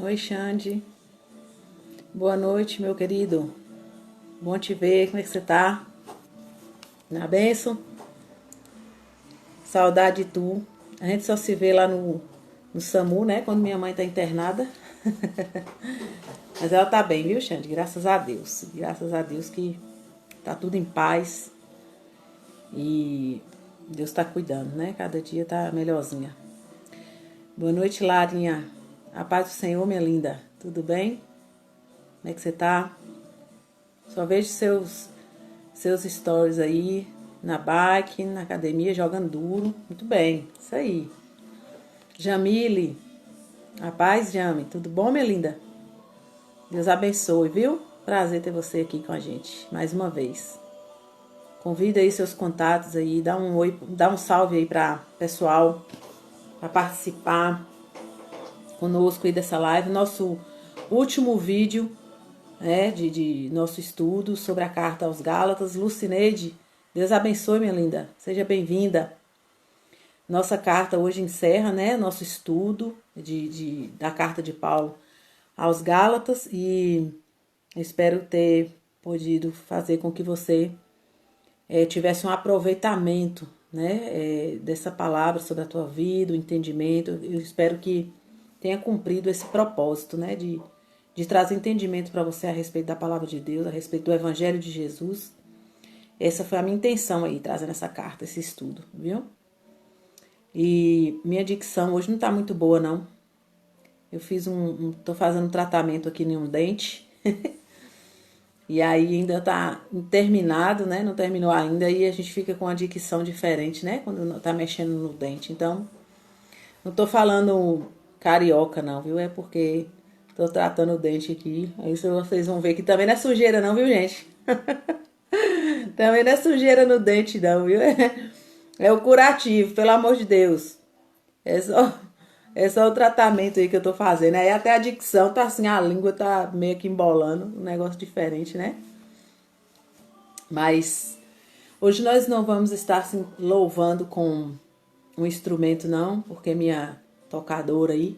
Oi, Xande. Boa noite, meu querido. Bom te ver. Como é que você tá? Na bênção? Saudade de tu. A gente só se vê lá no SAMU, né? Quando minha mãe tá internada. Mas ela tá bem, viu, Xande? Graças a Deus. Graças a Deus que tá tudo em paz. E Deus tá cuidando, né? Cada dia tá melhorzinha. Boa noite, Larinha. A paz do Senhor, minha linda. Tudo bem? Como é que você tá? Só vejo seus stories aí na bike, na academia, jogando duro. Muito bem, isso aí. Jamile, a paz, Jami. Tudo bom, minha linda? Deus abençoe, viu? Prazer ter você aqui com a gente, mais uma vez. Convida aí seus contatos aí, dá um oi, dá um salve aí para pessoal, para participar conosco aí dessa live. Nosso último vídeo, né, de nosso estudo sobre a carta aos Gálatas. Lucineide, Deus abençoe, minha linda. Seja bem-vinda. Nossa carta hoje encerra, né, nosso estudo da carta de Paulo aos Gálatas, e espero ter podido fazer com que você tivesse um aproveitamento, né, dessa palavra sobre a tua vida, o entendimento. Eu espero que tenha cumprido esse propósito, né, de trazer entendimento para você a respeito da palavra de Deus, a respeito do Evangelho de Jesus. Essa foi a minha intenção aí, trazendo essa carta, esse estudo, viu? E minha dicção hoje não tá muito boa, não. Eu tô fazendo um tratamento aqui em um dente. E aí ainda tá terminado, né? Não terminou ainda. E a gente fica com uma dicção diferente, né? Quando tá mexendo no dente. Então, não tô falando carioca, não, viu? É porque tô tratando o dente aqui. Aí vocês vão ver que também não é sujeira, não, viu, gente? Também não é sujeira no dente, não, viu? É o curativo, pelo amor de Deus. É só o tratamento aí que eu tô fazendo. Aí até a dicção tá assim, a língua tá meio que embolando. Um negócio diferente, né? Mas hoje nós não vamos estar assim, louvando com um instrumento, não. Porque minha tocadora aí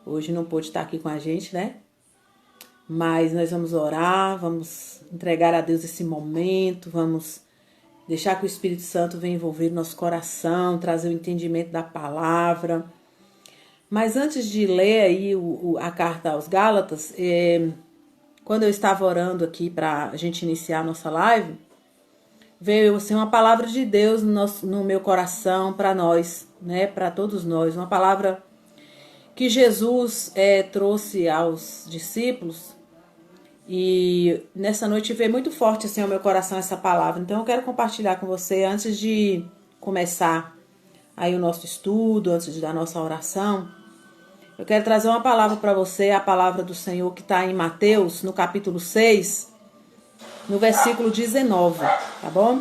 hoje não pôde estar aqui com a gente, né? Mas nós vamos orar, vamos entregar a Deus esse momento, vamos deixar que o Espírito Santo venha envolver o nosso coração, trazer o entendimento da palavra. Mas antes de ler aí a carta aos Gálatas, quando eu estava orando aqui para a gente iniciar a nossa live, veio assim, uma palavra de Deus no meu coração para nós, né, para todos nós. Uma palavra que Jesus trouxe aos discípulos. E nessa noite veio muito forte assim ao meu coração essa palavra. Então eu quero compartilhar com você antes de começar aí o nosso estudo, antes de dar nossa oração. Eu quero trazer uma palavra para você, a palavra do Senhor que está em Mateus, no capítulo 6, no versículo 19, tá bom?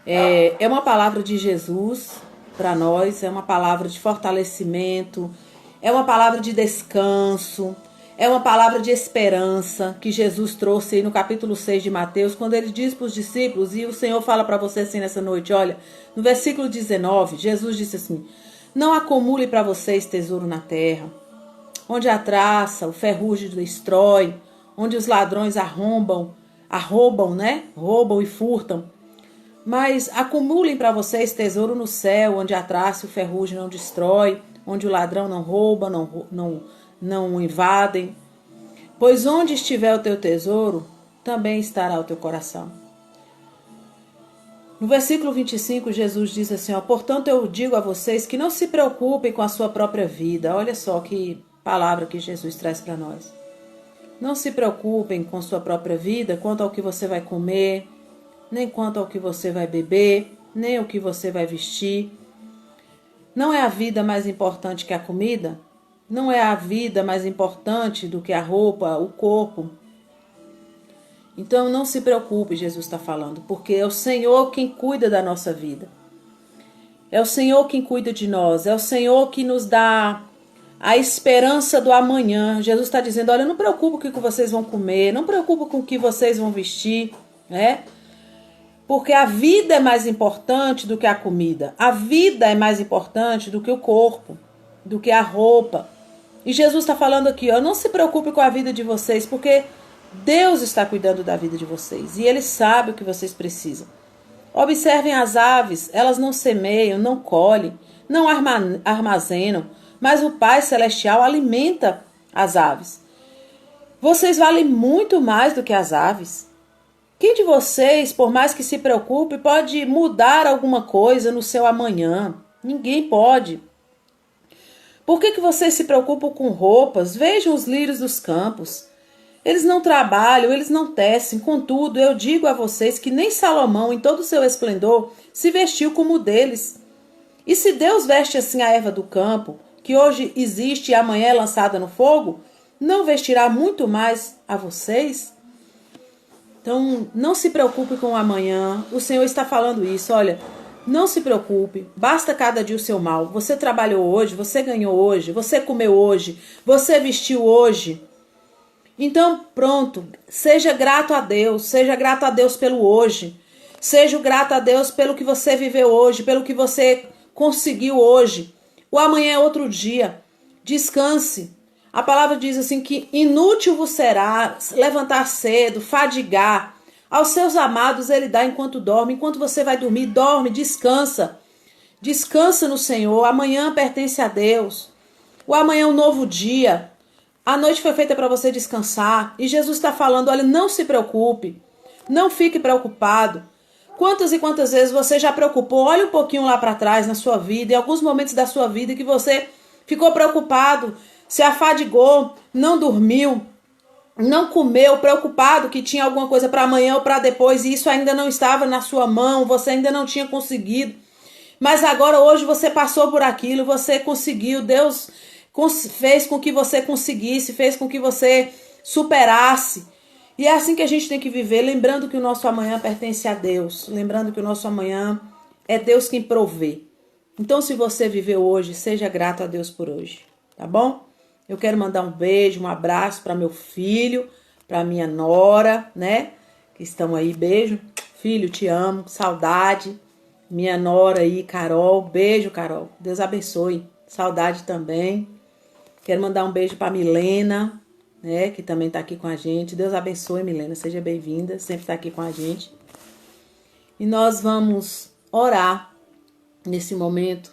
É uma palavra de Jesus para nós, é uma palavra de fortalecimento, é uma palavra de descanso, é uma palavra de esperança que Jesus trouxe aí no capítulo 6 de Mateus, quando ele diz para os discípulos, e o Senhor fala para você assim nessa noite, olha, no versículo 19, Jesus disse assim: não acumule para vocês tesouro na terra, onde a traça, o ferrugem destrói, onde os ladrões arrombam, né? Roubam e furtam. Mas acumulem para vocês tesouro no céu, onde a traça e o ferrugem não destrói, onde o ladrão não rouba, não invadem. Pois onde estiver o teu tesouro, também estará o teu coração. No versículo 25, Jesus diz assim, ó, portanto eu digo a vocês que não se preocupem com a sua própria vida. Olha só que palavra que Jesus traz para nós. Não se preocupem com sua própria vida quanto ao que você vai comer, nem quanto ao que você vai beber, nem o que você vai vestir. Não é a vida mais importante que a comida? Não é a vida mais importante do que a roupa, o corpo? Então não se preocupe, Jesus está falando, porque é o Senhor quem cuida da nossa vida. É o Senhor quem cuida de nós, é o Senhor que nos dá a esperança do amanhã. Jesus está dizendo, olha, não preocupe com o que vocês vão comer, não preocupe com o que vocês vão vestir, né? Porque a vida é mais importante do que a comida. A vida é mais importante do que o corpo, do que a roupa. E Jesus está falando aqui, ó, não se preocupe com a vida de vocês, porque Deus está cuidando da vida de vocês. E Ele sabe o que vocês precisam. Observem as aves, elas não semeiam, não colhem, não armazenam, mas o Pai Celestial alimenta as aves. Vocês valem muito mais do que as aves. Quem de vocês, por mais que se preocupe, pode mudar alguma coisa no seu amanhã? Ninguém pode. Por que vocês se preocupam com roupas? Vejam os lírios dos campos. Eles não trabalham, eles não tecem. Contudo, eu digo a vocês que nem Salomão, em todo o seu esplendor, se vestiu como o deles. E se Deus veste assim a erva do campo, que hoje existe e amanhã é lançada no fogo, não vestirá muito mais a vocês? Então, não se preocupe com o amanhã. O Senhor está falando isso. Olha, não se preocupe. Basta cada dia o seu mal. Você trabalhou hoje, você ganhou hoje, você comeu hoje, você vestiu hoje. Então, pronto. Seja grato a Deus. Seja grato a Deus pelo hoje. Seja grato a Deus pelo que você viveu hoje, pelo que você conseguiu hoje. O amanhã é outro dia. Descanse. A palavra diz assim que inútil vos será levantar cedo, fadigar. Aos seus amados ele dá enquanto dorme. Enquanto você vai dormir, dorme, descansa. Descansa no Senhor. Amanhã pertence a Deus. O amanhã é um novo dia. A noite foi feita para você descansar. E Jesus está falando, olha, não se preocupe. Não fique preocupado. Quantas e quantas vezes você já preocupou? Olha um pouquinho lá para trás na sua vida, em alguns momentos da sua vida que você ficou preocupado, se afadigou, não dormiu, não comeu, preocupado que tinha alguma coisa para amanhã ou para depois e isso ainda não estava na sua mão, você ainda não tinha conseguido. Mas agora hoje você passou por aquilo, você conseguiu, Deus fez com que você conseguisse, fez com que você superasse. E é assim que a gente tem que viver, lembrando que o nosso amanhã pertence a Deus, lembrando que o nosso amanhã é Deus quem provê. Então, se você viveu hoje, seja grato a Deus por hoje, tá bom? Eu quero mandar um beijo, um abraço para meu filho, para minha nora, né? Que estão aí, beijo. Filho, te amo, saudade. Minha nora aí, Carol, beijo, Carol. Deus abençoe, saudade também. Quero mandar um beijo para Milena, né? Que também tá aqui com a gente. Deus abençoe, Milena, seja bem-vinda, sempre tá aqui com a gente. E nós vamos orar nesse momento.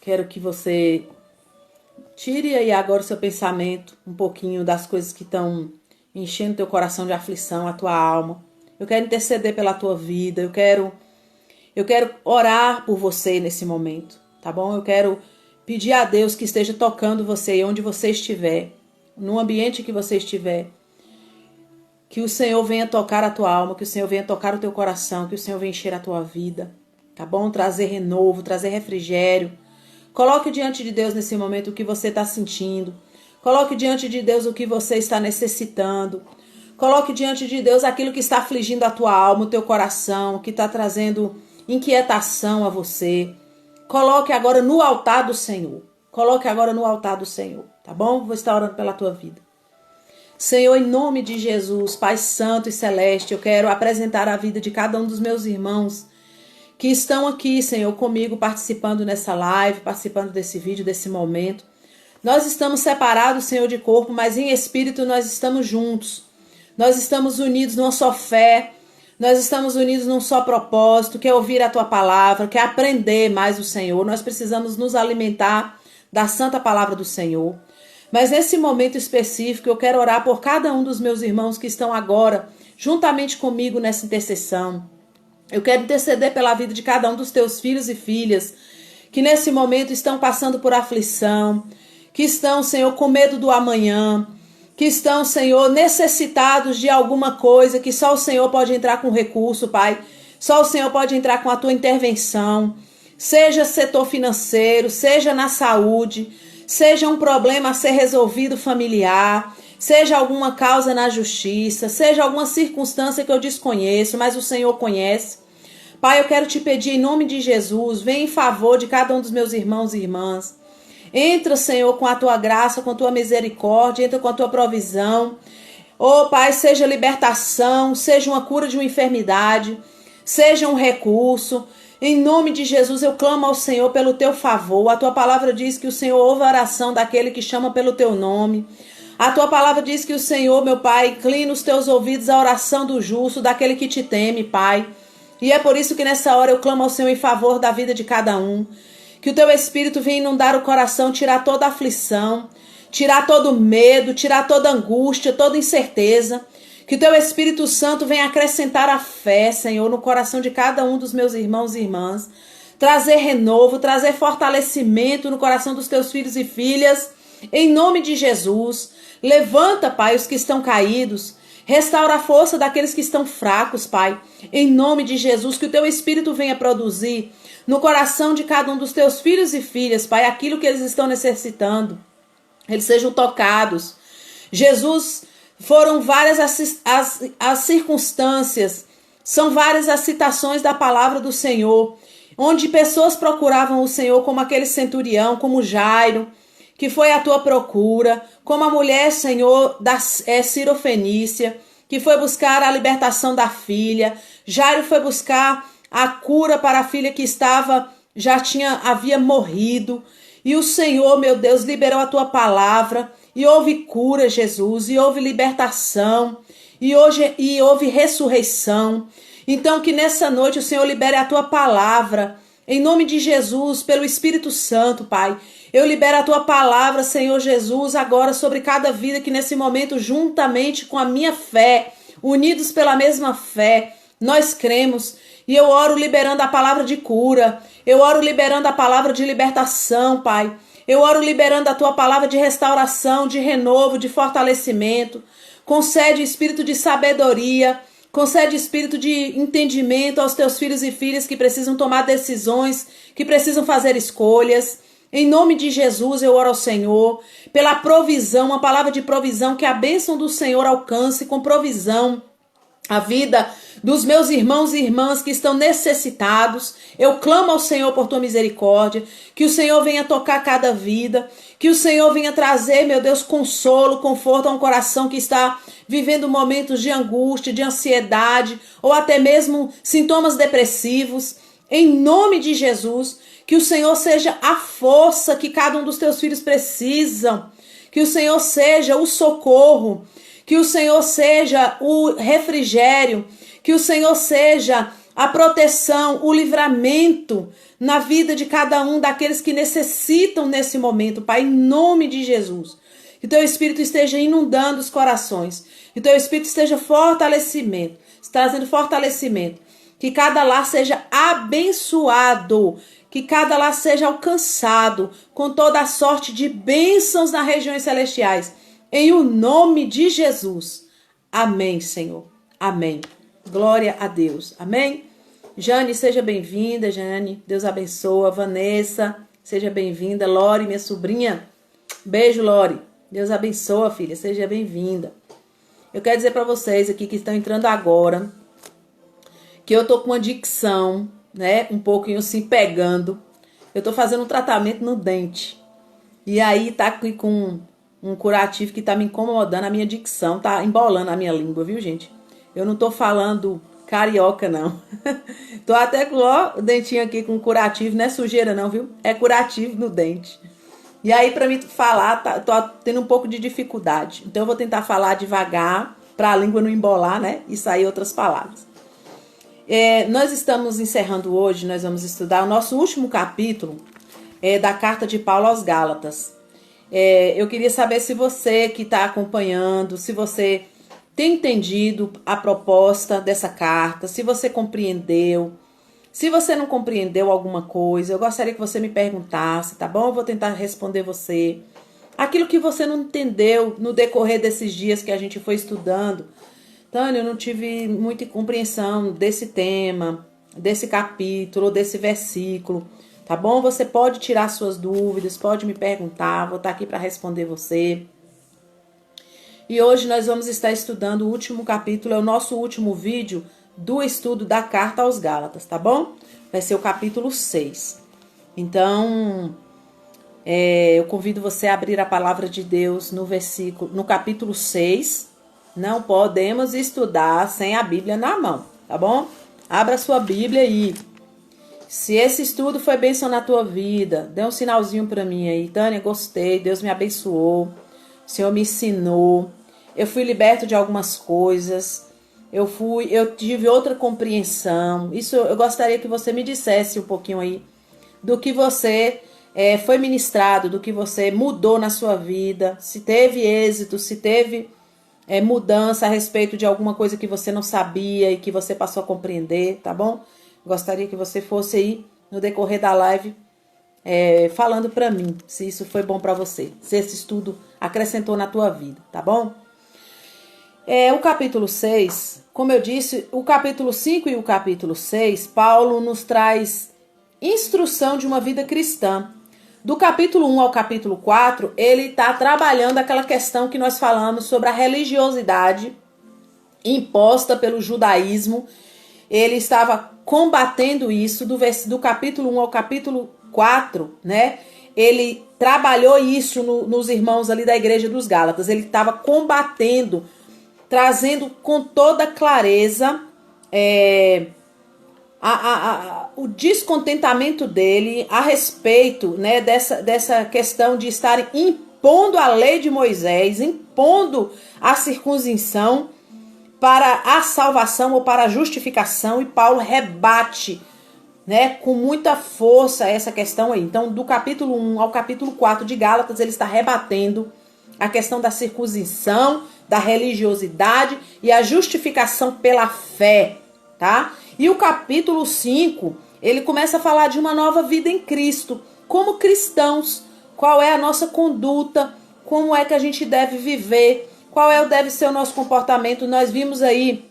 Quero que você tire aí agora o seu pensamento, um pouquinho das coisas que estão enchendo teu coração de aflição, a tua alma. Eu quero interceder pela tua vida, eu quero orar por você nesse momento, tá bom? Eu quero pedir a Deus que esteja tocando você e onde você estiver, no ambiente que você estiver, que o Senhor venha tocar a tua alma, que o Senhor venha tocar o teu coração, que o Senhor venha encher a tua vida, tá bom? Trazer renovo, trazer refrigério. Coloque diante de Deus nesse momento o que você está sentindo. Coloque diante de Deus o que você está necessitando. Coloque diante de Deus aquilo que está afligindo a tua alma, o teu coração, que está trazendo inquietação a você. Coloque agora no altar do Senhor. Coloque agora no altar do Senhor, tá bom? Vou estar orando pela tua vida. Senhor, em nome de Jesus, Pai Santo e Celeste, eu quero apresentar a vida de cada um dos meus irmãos que estão aqui, Senhor, comigo, participando nessa live, participando desse vídeo, desse momento. Nós estamos separados, Senhor, de corpo, mas em espírito nós estamos juntos. Nós estamos unidos numa só fé, nós estamos unidos num só propósito, que é ouvir a Tua palavra, que é aprender mais o Senhor. Nós precisamos nos alimentar da santa palavra do Senhor. Mas nesse momento específico, eu quero orar por cada um dos meus irmãos que estão agora, juntamente comigo nessa intercessão. Eu quero interceder pela vida de cada um dos teus filhos e filhas que nesse momento estão passando por aflição, que estão, Senhor, com medo do amanhã, que estão, Senhor, necessitados de alguma coisa, que só o Senhor pode entrar com recurso, Pai. Só o Senhor pode entrar com a tua intervenção, seja setor financeiro, seja na saúde, seja um problema a ser resolvido familiar, seja alguma causa na justiça, seja alguma circunstância que eu desconheço, mas o Senhor conhece. Pai, eu quero te pedir em nome de Jesus, vem em favor de cada um dos meus irmãos e irmãs. Entra, Senhor, com a tua graça, com a tua misericórdia, entra com a tua provisão. Oh, Pai, seja libertação, seja uma cura de uma enfermidade, seja um recurso. Em nome de Jesus, eu clamo ao Senhor pelo teu favor. A tua palavra diz que o Senhor ouve a oração daquele que chama pelo teu nome. A tua palavra diz que o Senhor, meu Pai, inclina os teus ouvidos à oração do justo, daquele que te teme, Pai. E é por isso que nessa hora eu clamo ao Senhor em favor da vida de cada um. Que o teu Espírito venha inundar o coração, tirar toda a aflição, tirar todo o medo, tirar toda a angústia, toda a incerteza. Que o teu Espírito Santo venha acrescentar a fé, Senhor, no coração de cada um dos meus irmãos e irmãs. Trazer renovo, trazer fortalecimento no coração dos teus filhos e filhas. Em nome de Jesus, levanta, Pai, os que estão caídos. Restaura a força daqueles que estão fracos, Pai. Em nome de Jesus, que o teu Espírito venha produzir no coração de cada um dos teus filhos e filhas, Pai, aquilo que eles estão necessitando. Eles sejam tocados. Jesus, foram várias as circunstâncias, são várias as citações da palavra do Senhor, onde pessoas procuravam o Senhor, como aquele centurião, como Jairo, que foi à tua procura, como a mulher, Senhor, da Sirofenícia, que foi buscar a libertação da filha. Jairo foi buscar a cura para a filha que havia morrido. E o Senhor, meu Deus, liberou a tua palavra, e houve cura, Jesus, e houve libertação, e houve ressurreição. Então que nessa noite o Senhor libere a tua palavra, em nome de Jesus, pelo Espírito Santo, Pai. Eu libero a tua palavra, Senhor Jesus, agora sobre cada vida que nesse momento, juntamente com a minha fé, unidos pela mesma fé, nós cremos. E eu oro liberando a palavra de cura, eu oro liberando a palavra de libertação, Pai. Eu oro liberando a tua palavra de restauração, de renovo, de fortalecimento. Concede espírito de sabedoria, concede espírito de entendimento aos teus filhos e filhas que precisam tomar decisões, que precisam fazer escolhas. Em nome de Jesus eu oro ao Senhor pela provisão, uma palavra de provisão, que a bênção do Senhor alcance com provisão a vida dos meus irmãos e irmãs que estão necessitados. Eu clamo ao Senhor por tua misericórdia, que o Senhor venha tocar cada vida, que o Senhor venha trazer, meu Deus, consolo, conforto a um coração que está vivendo momentos de angústia, de ansiedade, ou até mesmo sintomas depressivos. Em nome de Jesus, que o Senhor seja a força que cada um dos teus filhos precisam, que o Senhor seja o socorro, que o Senhor seja o refrigério, que o Senhor seja a proteção, o livramento na vida de cada um daqueles que necessitam nesse momento, Pai, em nome de Jesus. Que teu Espírito esteja inundando os corações, que teu Espírito esteja trazendo fortalecimento, que cada lar seja abençoado, que cada lar seja alcançado com toda a sorte de bênçãos nas regiões celestiais. Em o nome de Jesus. Amém, Senhor. Amém. Glória a Deus. Amém. Jane, seja bem-vinda, Jane. Deus abençoa. Vanessa, seja bem-vinda. Lore, minha sobrinha. Beijo, Lore. Deus abençoa, filha. Seja bem-vinda. Eu quero dizer para vocês aqui que estão entrando agora, que eu tô com uma dicção, né? Um pouquinho assim pegando. Eu tô fazendo um tratamento no dente. E aí tá aqui com um curativo que tá me incomodando, a minha dicção, tá embolando a minha língua, viu, gente? Eu não tô falando carioca, não. Tô até com o dentinho aqui com curativo, não é sujeira não, viu? É curativo no dente. E aí, pra mim falar, tô tendo um pouco de dificuldade. Então eu vou tentar falar devagar, pra língua não embolar, né? E sair outras palavras. Nós estamos encerrando hoje, nós vamos estudar o nosso último capítulo da carta de Paulo aos Gálatas. Eu queria saber se você que está acompanhando, se você tem entendido a proposta dessa carta, se você compreendeu. Se você não compreendeu alguma coisa, eu gostaria que você me perguntasse, tá bom? Eu vou tentar responder você. Aquilo que você não entendeu no decorrer desses dias que a gente foi estudando. Tânia, eu não tive muita compreensão desse tema, desse capítulo, desse versículo, tá bom? Você pode tirar suas dúvidas, pode me perguntar, vou estar aqui para responder você. E hoje nós vamos estar estudando o último capítulo, é o nosso último vídeo do estudo da carta aos Gálatas, tá bom? Vai ser o capítulo 6. Então, eu convido você a abrir a palavra de Deus no capítulo 6. Não podemos estudar sem a Bíblia na mão, tá bom? Abra sua Bíblia aí. Se esse estudo foi bênção na tua vida, dê um sinalzinho para mim aí. Tânia, gostei, Deus me abençoou, o Senhor me ensinou, eu fui liberto de algumas coisas, eu tive outra compreensão. Isso eu gostaria que você me dissesse um pouquinho aí do que você foi ministrado, do que você mudou na sua vida, se teve êxito, se teve mudança a respeito de alguma coisa que você não sabia e que você passou a compreender, tá bom? Gostaria que você fosse aí no decorrer da live falando pra mim se isso foi bom pra você, se esse estudo acrescentou na tua vida, tá bom? O capítulo 6, como eu disse, o capítulo 5 e o capítulo 6, Paulo nos traz instrução de uma vida cristã. Do capítulo 1 ao capítulo 4, ele está trabalhando aquela questão que nós falamos sobre a religiosidade imposta pelo judaísmo. Ele estava combatendo isso do capítulo 1 ao capítulo 4, né? Ele trabalhou isso nos irmãos ali da igreja dos Gálatas. Ele estava combatendo, trazendo com toda clareza o descontentamento dele a respeito, né, dessa questão de estarem impondo a lei de Moisés, impondo a circuncisão para a salvação ou para a justificação, e Paulo rebate, né, com muita força essa questão aí. Então, do capítulo 1 ao capítulo 4 de Gálatas, ele está rebatendo a questão da circuncisão, da religiosidade e a justificação pela fé, tá? E o capítulo 5, ele começa a falar de uma nova vida em Cristo, como cristãos, qual é a nossa conduta, como é que a gente deve viver, deve ser o nosso comportamento. Nós vimos aí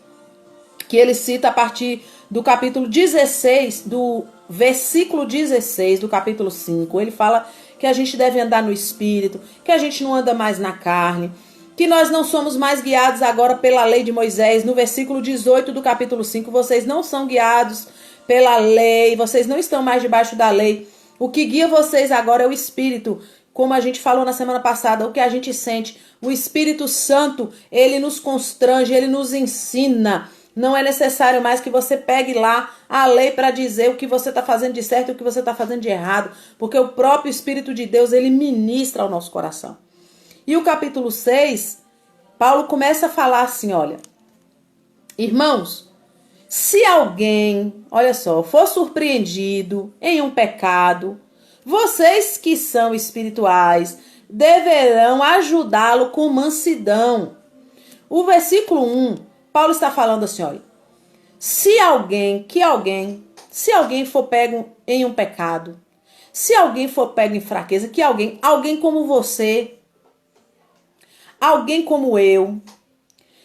que ele cita a partir do capítulo 16, do versículo 16 do capítulo 5, ele fala que a gente deve andar no Espírito, que a gente não anda mais na carne, que nós não somos mais guiados agora pela lei de Moisés. No versículo 18 do capítulo 5, vocês não são guiados pela lei, vocês não estão mais debaixo da lei. O que guia vocês agora é o Espírito, como a gente falou na semana passada, o que a gente sente. O Espírito Santo, ele nos constrange, ele nos ensina. Não é necessário mais que você pegue lá a lei para dizer o que você está fazendo de certo e o que você está fazendo de errado, porque o próprio Espírito de Deus, ele ministra ao nosso coração. E o capítulo 6, Paulo começa a falar assim, olha, irmãos, se alguém, olha só, for surpreendido em um pecado, vocês que são espirituais deverão ajudá-lo com mansidão. O versículo 1, Paulo está falando assim, olha, se alguém for pego em um pecado, se alguém for pego em fraqueza, alguém como você, alguém como eu,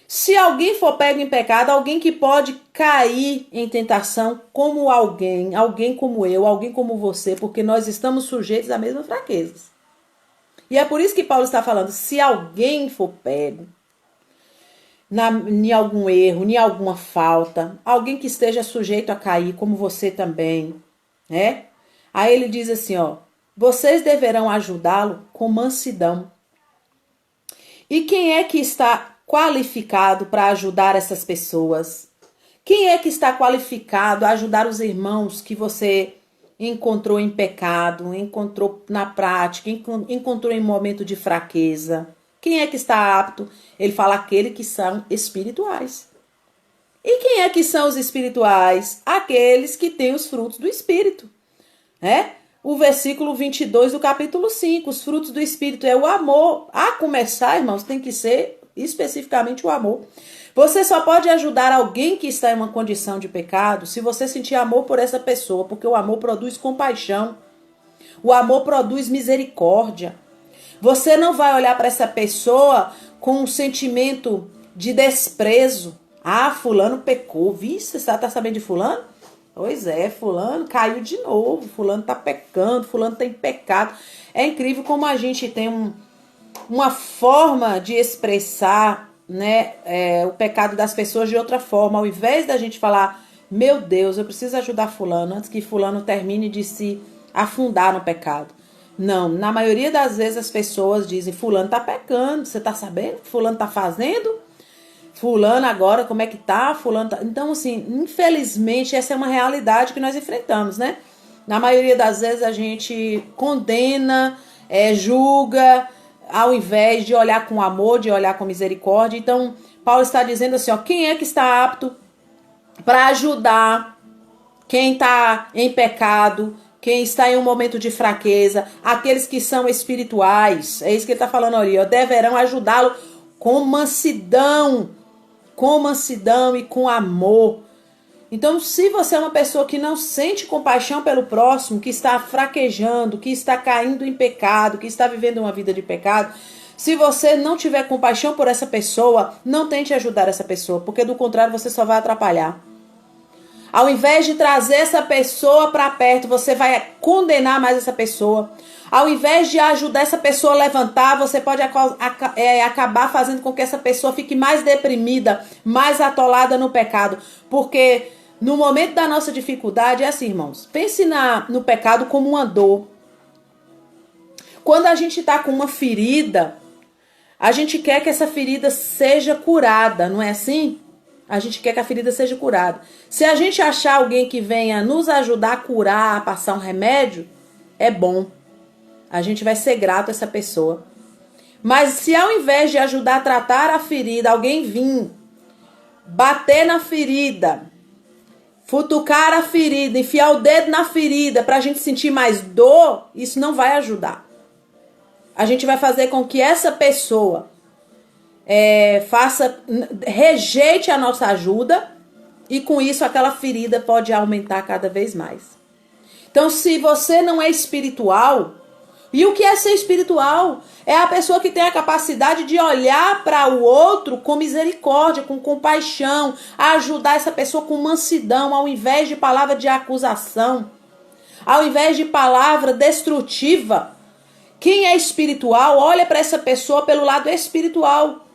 se alguém for pego em pecado, alguém que pode cair em tentação como alguém como eu, alguém como você, porque nós estamos sujeitos às mesmas fraquezas. E é por isso que Paulo está falando, se alguém for pego em algum erro, em alguma falta, alguém que esteja sujeito a cair, como você também, né? Aí ele diz assim, ó, vocês deverão ajudá-lo com mansidão. E quem é que está qualificado para ajudar essas pessoas? Quem é que está qualificado a ajudar os irmãos que você encontrou em pecado, encontrou na prática, encontrou em momento de fraqueza? Quem é que está apto? Ele fala aquele que são espirituais. E quem é que são os espirituais? Aqueles que têm os frutos do Espírito, né? O versículo 22 do capítulo 5, os frutos do Espírito é o amor. A começar, irmãos, tem que ser especificamente o amor. Você só pode ajudar alguém que está em uma condição de pecado se você sentir amor por essa pessoa, porque o amor produz compaixão. O amor produz misericórdia. Você não vai olhar para essa pessoa com um sentimento de desprezo. Ah, fulano pecou. Vixe, você tá sabendo de fulano? Pois é, fulano caiu de novo. Fulano tá pecando, fulano tem pecado. É incrível como a gente tem uma forma de expressar, né, o pecado das pessoas de outra forma. Ao invés da gente falar, meu Deus, eu preciso ajudar fulano antes que fulano termine de se afundar no pecado. Não, na maioria das vezes as pessoas dizem, fulano tá pecando, você tá sabendo o que fulano tá fazendo? Fulano agora, como é que tá? Fulano tá... Então, assim, infelizmente, essa é uma realidade que nós enfrentamos, né? Na maioria das vezes a gente condena, julga, ao invés de olhar com amor, de olhar com misericórdia. Então, Paulo está dizendo assim, ó, quem é que está apto para ajudar quem está em pecado, quem está em um momento de fraqueza, aqueles que são espirituais, é isso que ele está falando ali, ó, deverão ajudá-lo com mansidão e com amor. Então, se você é uma pessoa que não sente compaixão pelo próximo, que está fraquejando, que está caindo em pecado, que está vivendo uma vida de pecado, se você não tiver compaixão por essa pessoa, não tente ajudar essa pessoa, porque do contrário você só vai atrapalhar. Ao invés de trazer essa pessoa para perto, você vai condenar mais essa pessoa. Ao invés de ajudar essa pessoa a levantar, você pode acabar fazendo com que essa pessoa fique mais deprimida, mais atolada no pecado. Porque no momento da nossa dificuldade, é assim, irmãos. Pense no pecado como uma dor. Quando a gente está com uma ferida, a gente quer que essa ferida seja curada, não é assim? A gente quer que a ferida seja curada. Se a gente achar alguém que venha nos ajudar a curar, a passar um remédio, é bom. A gente vai ser grato a essa pessoa. Mas se ao invés de ajudar a tratar a ferida, alguém vir bater na ferida, futucar a ferida, enfiar o dedo na ferida para a gente sentir mais dor, isso não vai ajudar. A gente vai fazer com que essa pessoa rejeite a nossa ajuda e com isso aquela ferida pode aumentar cada vez mais. Então, se você não é espiritual, e o que é ser espiritual? É a pessoa que tem a capacidade de olhar para o outro com misericórdia, com compaixão, ajudar essa pessoa com mansidão, ao invés de palavra de acusação, ao invés de palavra destrutiva. Quem é espiritual, olha para essa pessoa pelo lado espiritual.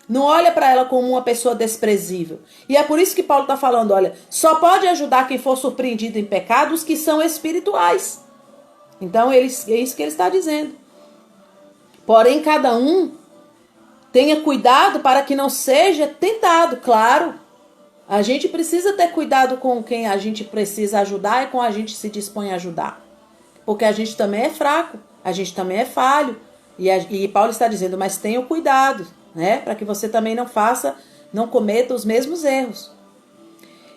Não olha para ela como uma pessoa desprezível. E é por isso que Paulo está falando, olha, só pode ajudar quem for surpreendido em pecados que são espirituais. Então, é isso que ele está dizendo. Porém, cada um tenha cuidado para que não seja tentado. Claro, a gente precisa ter cuidado com quem a gente precisa ajudar e com a gente se dispõe a ajudar. Porque a gente também é fraco, a gente também é falho. E Paulo está dizendo, mas tenha cuidado, né? Para que você também não cometa os mesmos erros.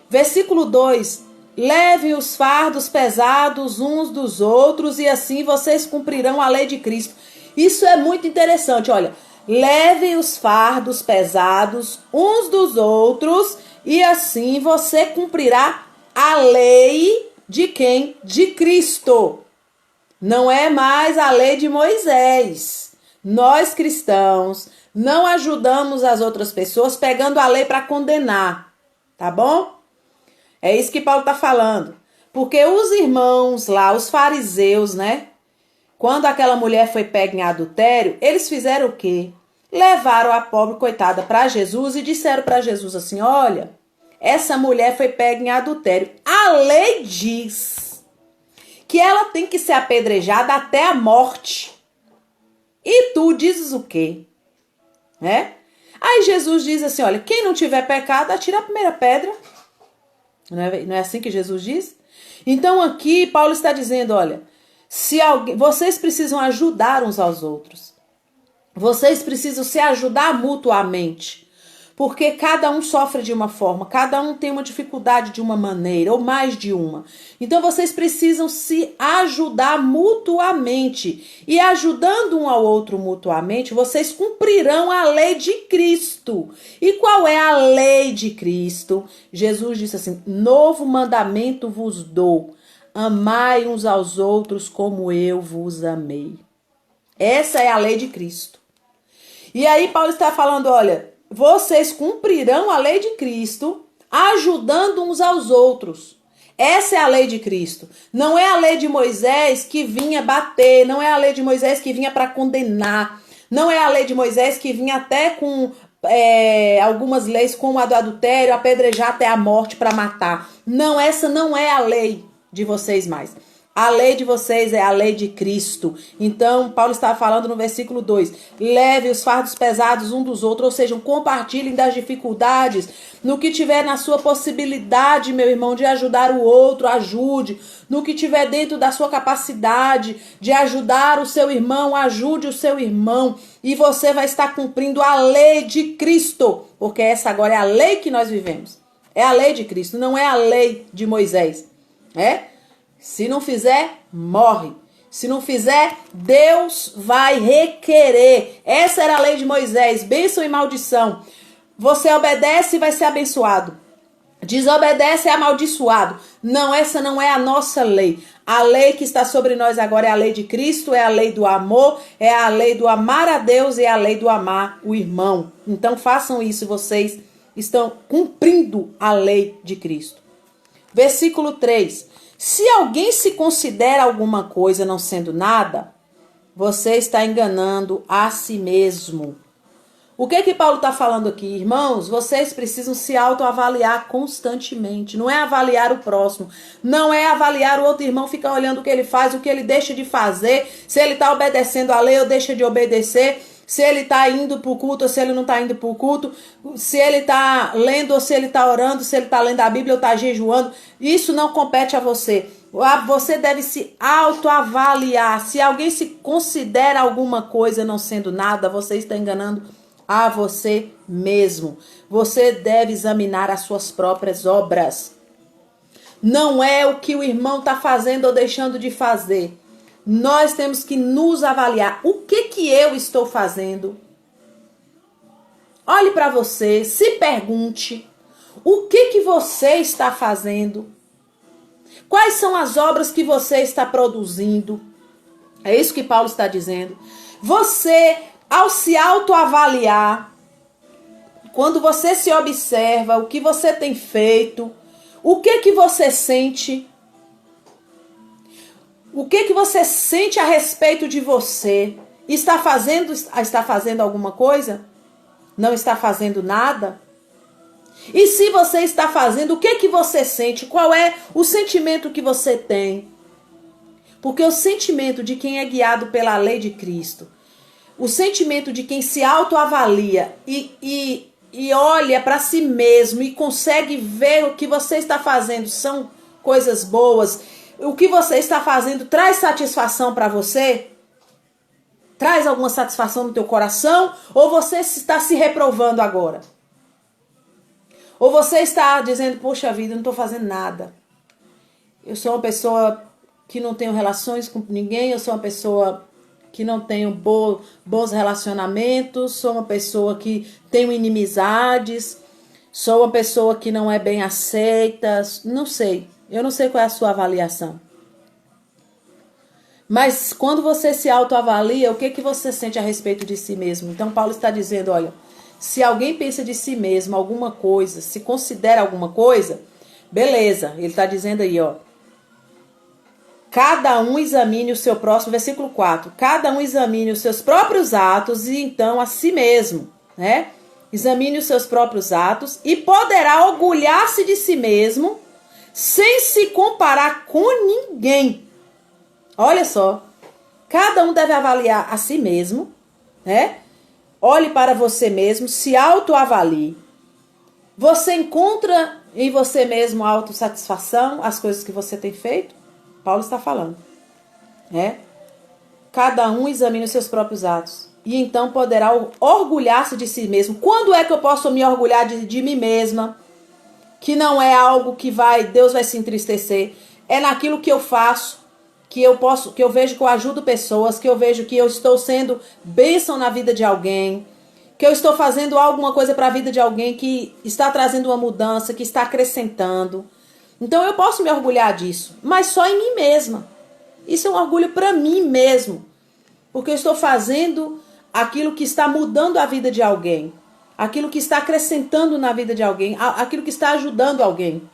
Versículo 2. Levem os fardos pesados uns dos outros e assim vocês cumprirão a lei de Cristo. Isso é muito interessante, olha. Levem os fardos pesados uns dos outros e assim você cumprirá a lei de quem? De Cristo. Não é mais a lei de Moisés. Nós cristãos não ajudamos as outras pessoas pegando a lei para condenar, tá bom? É isso que Paulo está falando. Porque os irmãos lá, os fariseus, né? Quando aquela mulher foi pega em adultério, eles fizeram o quê? Levaram a pobre coitada para Jesus e disseram para Jesus assim, olha, essa mulher foi pega em adultério. A lei diz que ela tem que ser apedrejada até a morte. E tu dizes o quê? Né? Aí Jesus diz assim, olha, quem não tiver pecado, atira a primeira pedra. Não é assim que Jesus diz? Então aqui Paulo está dizendo, olha, vocês precisam ajudar uns aos outros. Vocês precisam se ajudar mutuamente. Porque cada um sofre de uma forma, cada um tem uma dificuldade de uma maneira, ou mais de uma. Então vocês precisam se ajudar mutuamente. E ajudando um ao outro mutuamente, vocês cumprirão a lei de Cristo. E qual é a lei de Cristo? Jesus disse assim: novo mandamento vos dou, amai uns aos outros como eu vos amei. Essa é a lei de Cristo. E aí Paulo está falando, olha, vocês cumprirão a lei de Cristo, ajudando uns aos outros. Essa é a lei de Cristo. Não é a lei de Moisés que vinha bater, não é a lei de Moisés que vinha para condenar, não é a lei de Moisés que vinha até com algumas leis como a do adultério, apedrejar até a morte para matar. Não, essa não é a lei de vocês mais. A lei de vocês é a lei de Cristo. Então, Paulo está falando no versículo 2. Leve os fardos pesados um dos outros, ou seja, compartilhem das dificuldades. No que tiver na sua possibilidade, meu irmão, de ajudar o outro, ajude. No que tiver dentro da sua capacidade de ajudar o seu irmão, ajude o seu irmão. E você vai estar cumprindo a lei de Cristo. Porque essa agora é a lei que nós vivemos. É a lei de Cristo, não é a lei de Moisés. Se não fizer, morre. Se não fizer, Deus vai requerer. Essa era a lei de Moisés, bênção e maldição. Você obedece e vai ser abençoado. Desobedece é amaldiçoado. Não, essa não é a nossa lei. A lei que está sobre nós agora é a lei de Cristo, é a lei do amor, é a lei do amar a Deus e é a lei do amar o irmão. Então façam isso, vocês estão cumprindo a lei de Cristo. Versículo 3. Se alguém se considera alguma coisa não sendo nada, você está enganando a si mesmo. O que Paulo está falando aqui? Irmãos, vocês precisam se autoavaliar constantemente. Não é avaliar o próximo. Não é avaliar o outro irmão, ficar olhando o que ele faz, o que ele deixa de fazer, se ele está obedecendo a lei ou deixa de obedecer, se ele está indo para o culto ou se ele não está indo para o culto, se ele está lendo ou se ele está orando, se ele está lendo a Bíblia ou está jejuando. Isso não compete a você. Você deve se autoavaliar. Se alguém se considera alguma coisa não sendo nada, você está enganando a você mesmo. Você deve examinar as suas próprias obras. Não é o que o irmão está fazendo ou deixando de fazer. Nós temos que nos avaliar. O que eu estou fazendo? Olhe para você, se pergunte. O que você está fazendo? Quais são as obras que você está produzindo? É isso que Paulo está dizendo. Você, ao se autoavaliar, quando você se observa, o que você tem feito, o que você sente? O que você sente a respeito de você? Está fazendo alguma coisa? Não está fazendo nada? E se você está fazendo, o que você sente? Qual é o sentimento que você tem? Porque o sentimento de quem é guiado pela lei de Cristo, o sentimento de quem se autoavalia e olha para si mesmo e consegue ver o que você está fazendo são coisas boas, o que você está fazendo traz satisfação para você? Traz alguma satisfação no teu coração? Ou você está se reprovando agora? Ou você está dizendo, poxa vida, eu não estou fazendo nada. Eu sou uma pessoa que não tenho relações com ninguém, eu sou uma pessoa que não tenho bons relacionamentos, sou uma pessoa que tenho inimizades, sou uma pessoa que não é bem aceita, não sei. Eu não sei qual é a sua avaliação. Mas quando você se autoavalia, o que você sente a respeito de si mesmo? Então Paulo está dizendo, olha, se alguém pensa de si mesmo alguma coisa, se considera alguma coisa, beleza. Ele está dizendo aí, ó. Cada um examine o seu próximo, versículo 4. Cada um examine os seus próprios atos e então a si mesmo, né? Examine os seus próprios atos e poderá orgulhar-se de si mesmo sem se comparar com ninguém. Olha só, cada um deve avaliar a si mesmo, né? Olhe para você mesmo, se autoavalie. Você encontra em você mesmo a autossatisfação, as coisas que você tem feito? Paulo está falando, né? Cada um examine os seus próprios atos. e então poderá orgulhar-se de si mesmo. Quando é que eu posso me orgulhar de mim mesma? Que não é algo que Deus vai se entristecer. É naquilo que eu faço, que eu vejo que eu ajudo pessoas, que eu vejo que eu estou sendo bênção na vida de alguém, que eu estou fazendo alguma coisa para a vida de alguém que está trazendo uma mudança, que está acrescentando. Então eu posso me orgulhar disso, mas só em mim mesma. Isso é um orgulho para mim mesmo, porque eu estou fazendo aquilo que está mudando a vida de alguém, aquilo que está acrescentando na vida de alguém, aquilo que está ajudando alguém.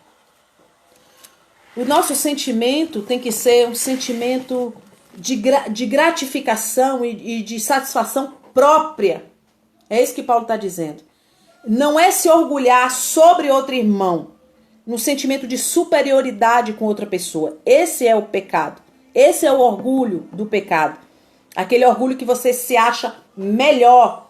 O nosso sentimento tem que ser um sentimento de gratificação e de satisfação própria. É isso que Paulo está dizendo. Não é se orgulhar sobre outro irmão, no sentimento de superioridade com outra pessoa. Esse é o pecado. Esse é o orgulho do pecado. Aquele orgulho que você se acha melhor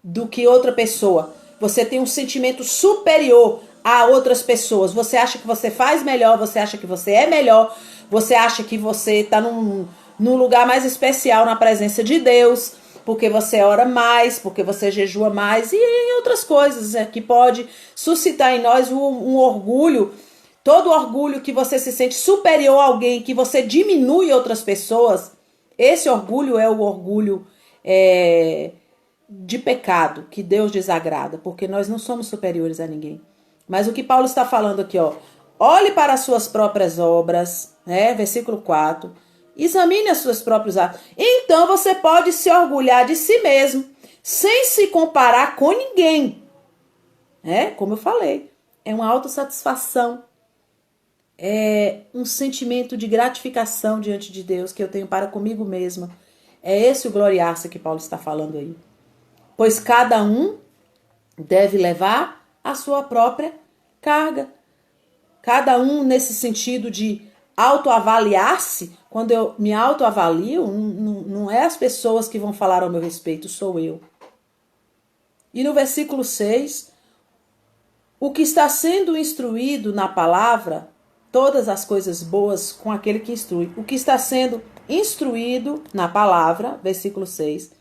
do que outra pessoa. Você tem um sentimento superior a outras pessoas. Você acha que você faz melhor, você acha que você é melhor, você acha que você está num lugar mais especial na presença de Deus, porque você ora mais, porque você jejua mais, e em outras coisas que pode suscitar em nós um orgulho. Todo orgulho que você se sente superior a alguém, que você diminui outras pessoas, esse orgulho é o orgulho de pecado, que Deus desagrada, porque nós não somos superiores a ninguém. Mas o que Paulo está falando aqui, olhe para as suas próprias obras, versículo 4, examine os seus próprios atos. Então você pode se orgulhar de si mesmo, sem se comparar com ninguém. Como eu falei, é uma autossatisfação. É um sentimento de gratificação diante de Deus que eu tenho para comigo mesma. É esse o gloriar-se que Paulo está falando aí. Pois cada um deve levar a sua própria carga. Cada um nesse sentido de autoavaliar-se. Quando eu me autoavalio, não é as pessoas que vão falar ao meu respeito, sou eu. E no versículo 6, o que está sendo instruído na palavra, todas as coisas boas com aquele que instrui. O que está sendo instruído na palavra, versículo 6,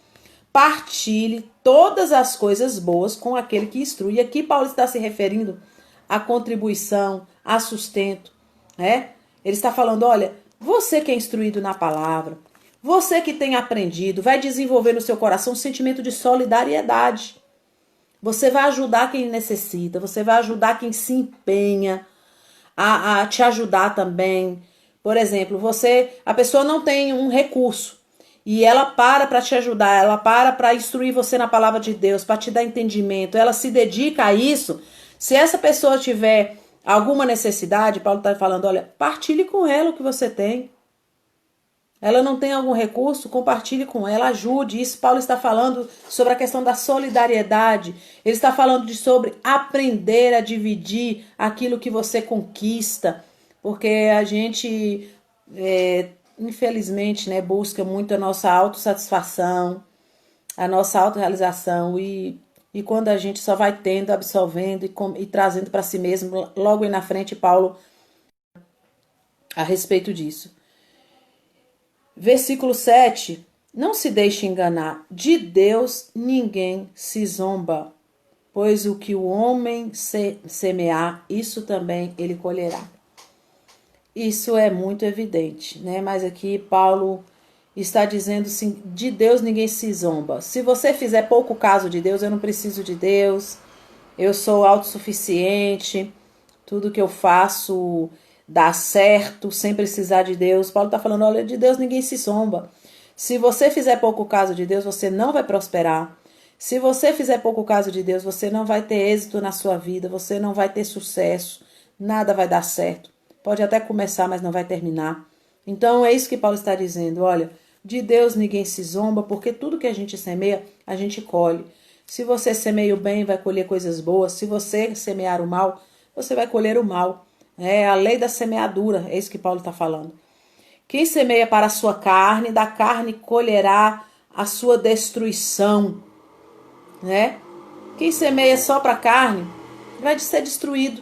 partilhe todas as coisas boas com aquele que instrui. E aqui Paulo está se referindo à contribuição, a sustento. Ele está falando, olha, você que é instruído na palavra, você que tem aprendido, vai desenvolver no seu coração um sentimento de solidariedade. Você vai ajudar quem necessita, você vai ajudar quem se empenha a te ajudar também. Por exemplo, a pessoa não tem um recurso e ela para te ajudar, ela para instruir você na palavra de Deus, para te dar entendimento, ela se dedica a isso. Se essa pessoa tiver alguma necessidade, Paulo está falando, olha, partilhe com ela o que você tem. Ela não tem algum recurso, compartilhe com ela, ajude. Isso Paulo está falando sobre a questão da solidariedade. Ele está falando sobre aprender a dividir aquilo que você conquista. Porque a gente, infelizmente, busca muito a nossa autossatisfação, a nossa autorrealização. E quando a gente só vai tendo, absorvendo e trazendo para si mesmo, logo aí na frente, Paulo, a respeito disso. Versículo 7, não se deixe enganar, de Deus ninguém se zomba, pois o que o homem semear, isso também ele colherá. Isso é muito evidente, Mas aqui Paulo está dizendo assim, de Deus ninguém se zomba. Se você fizer pouco caso de Deus, eu não preciso de Deus, eu sou autossuficiente, tudo que eu faço dá certo, sem precisar de Deus. Paulo está falando, olha, de Deus ninguém se zomba. Se você fizer pouco caso de Deus, você não vai prosperar. Se você fizer pouco caso de Deus, você não vai ter êxito na sua vida, você não vai ter sucesso, nada vai dar certo. Pode até começar, mas não vai terminar. Então é isso que Paulo está dizendo, olha, de Deus ninguém se zomba, porque tudo que a gente semeia, a gente colhe. Se você semeia o bem, vai colher coisas boas. Se você semear o mal, você vai colher o mal. É a lei da semeadura, é isso que Paulo está falando. Quem semeia para a sua carne, da carne colherá a sua destruição. Quem semeia só para a carne, vai ser destruído.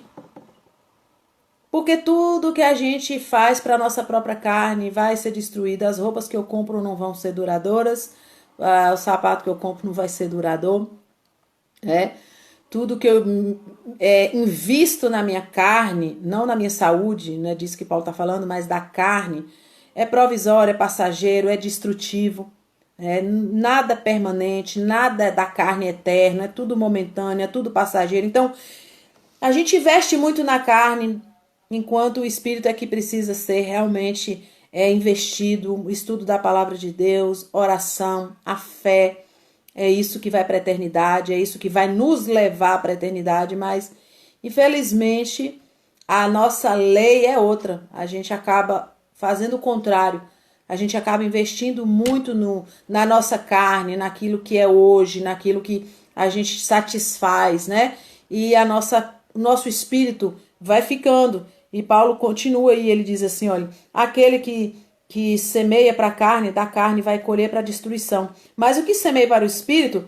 Porque tudo que a gente faz para a nossa própria carne vai ser destruído. As roupas que eu compro não vão ser duradouras, o sapato que eu compro não vai ser duradouro, né? Tudo que eu invisto na minha carne, não na minha saúde, não é disso que Paulo está falando, mas da carne, é provisório, é passageiro, é destrutivo, nada permanente, nada da carne eterno, é tudo momentâneo, é tudo passageiro. Então, a gente investe muito na carne, enquanto o espírito é que precisa ser realmente investido, o estudo da palavra de Deus, oração, a fé. É isso que vai para a eternidade, é isso que vai nos levar para a eternidade, mas infelizmente a nossa lei é outra. A gente acaba fazendo o contrário. A gente acaba investindo muito na nossa carne, naquilo que é hoje, naquilo que a gente satisfaz, né? E o nosso espírito vai ficando. E Paulo continua e ele diz assim, olha, aquele que semeia para a carne, da carne vai colher para a destruição. Mas o que semeia para o espírito,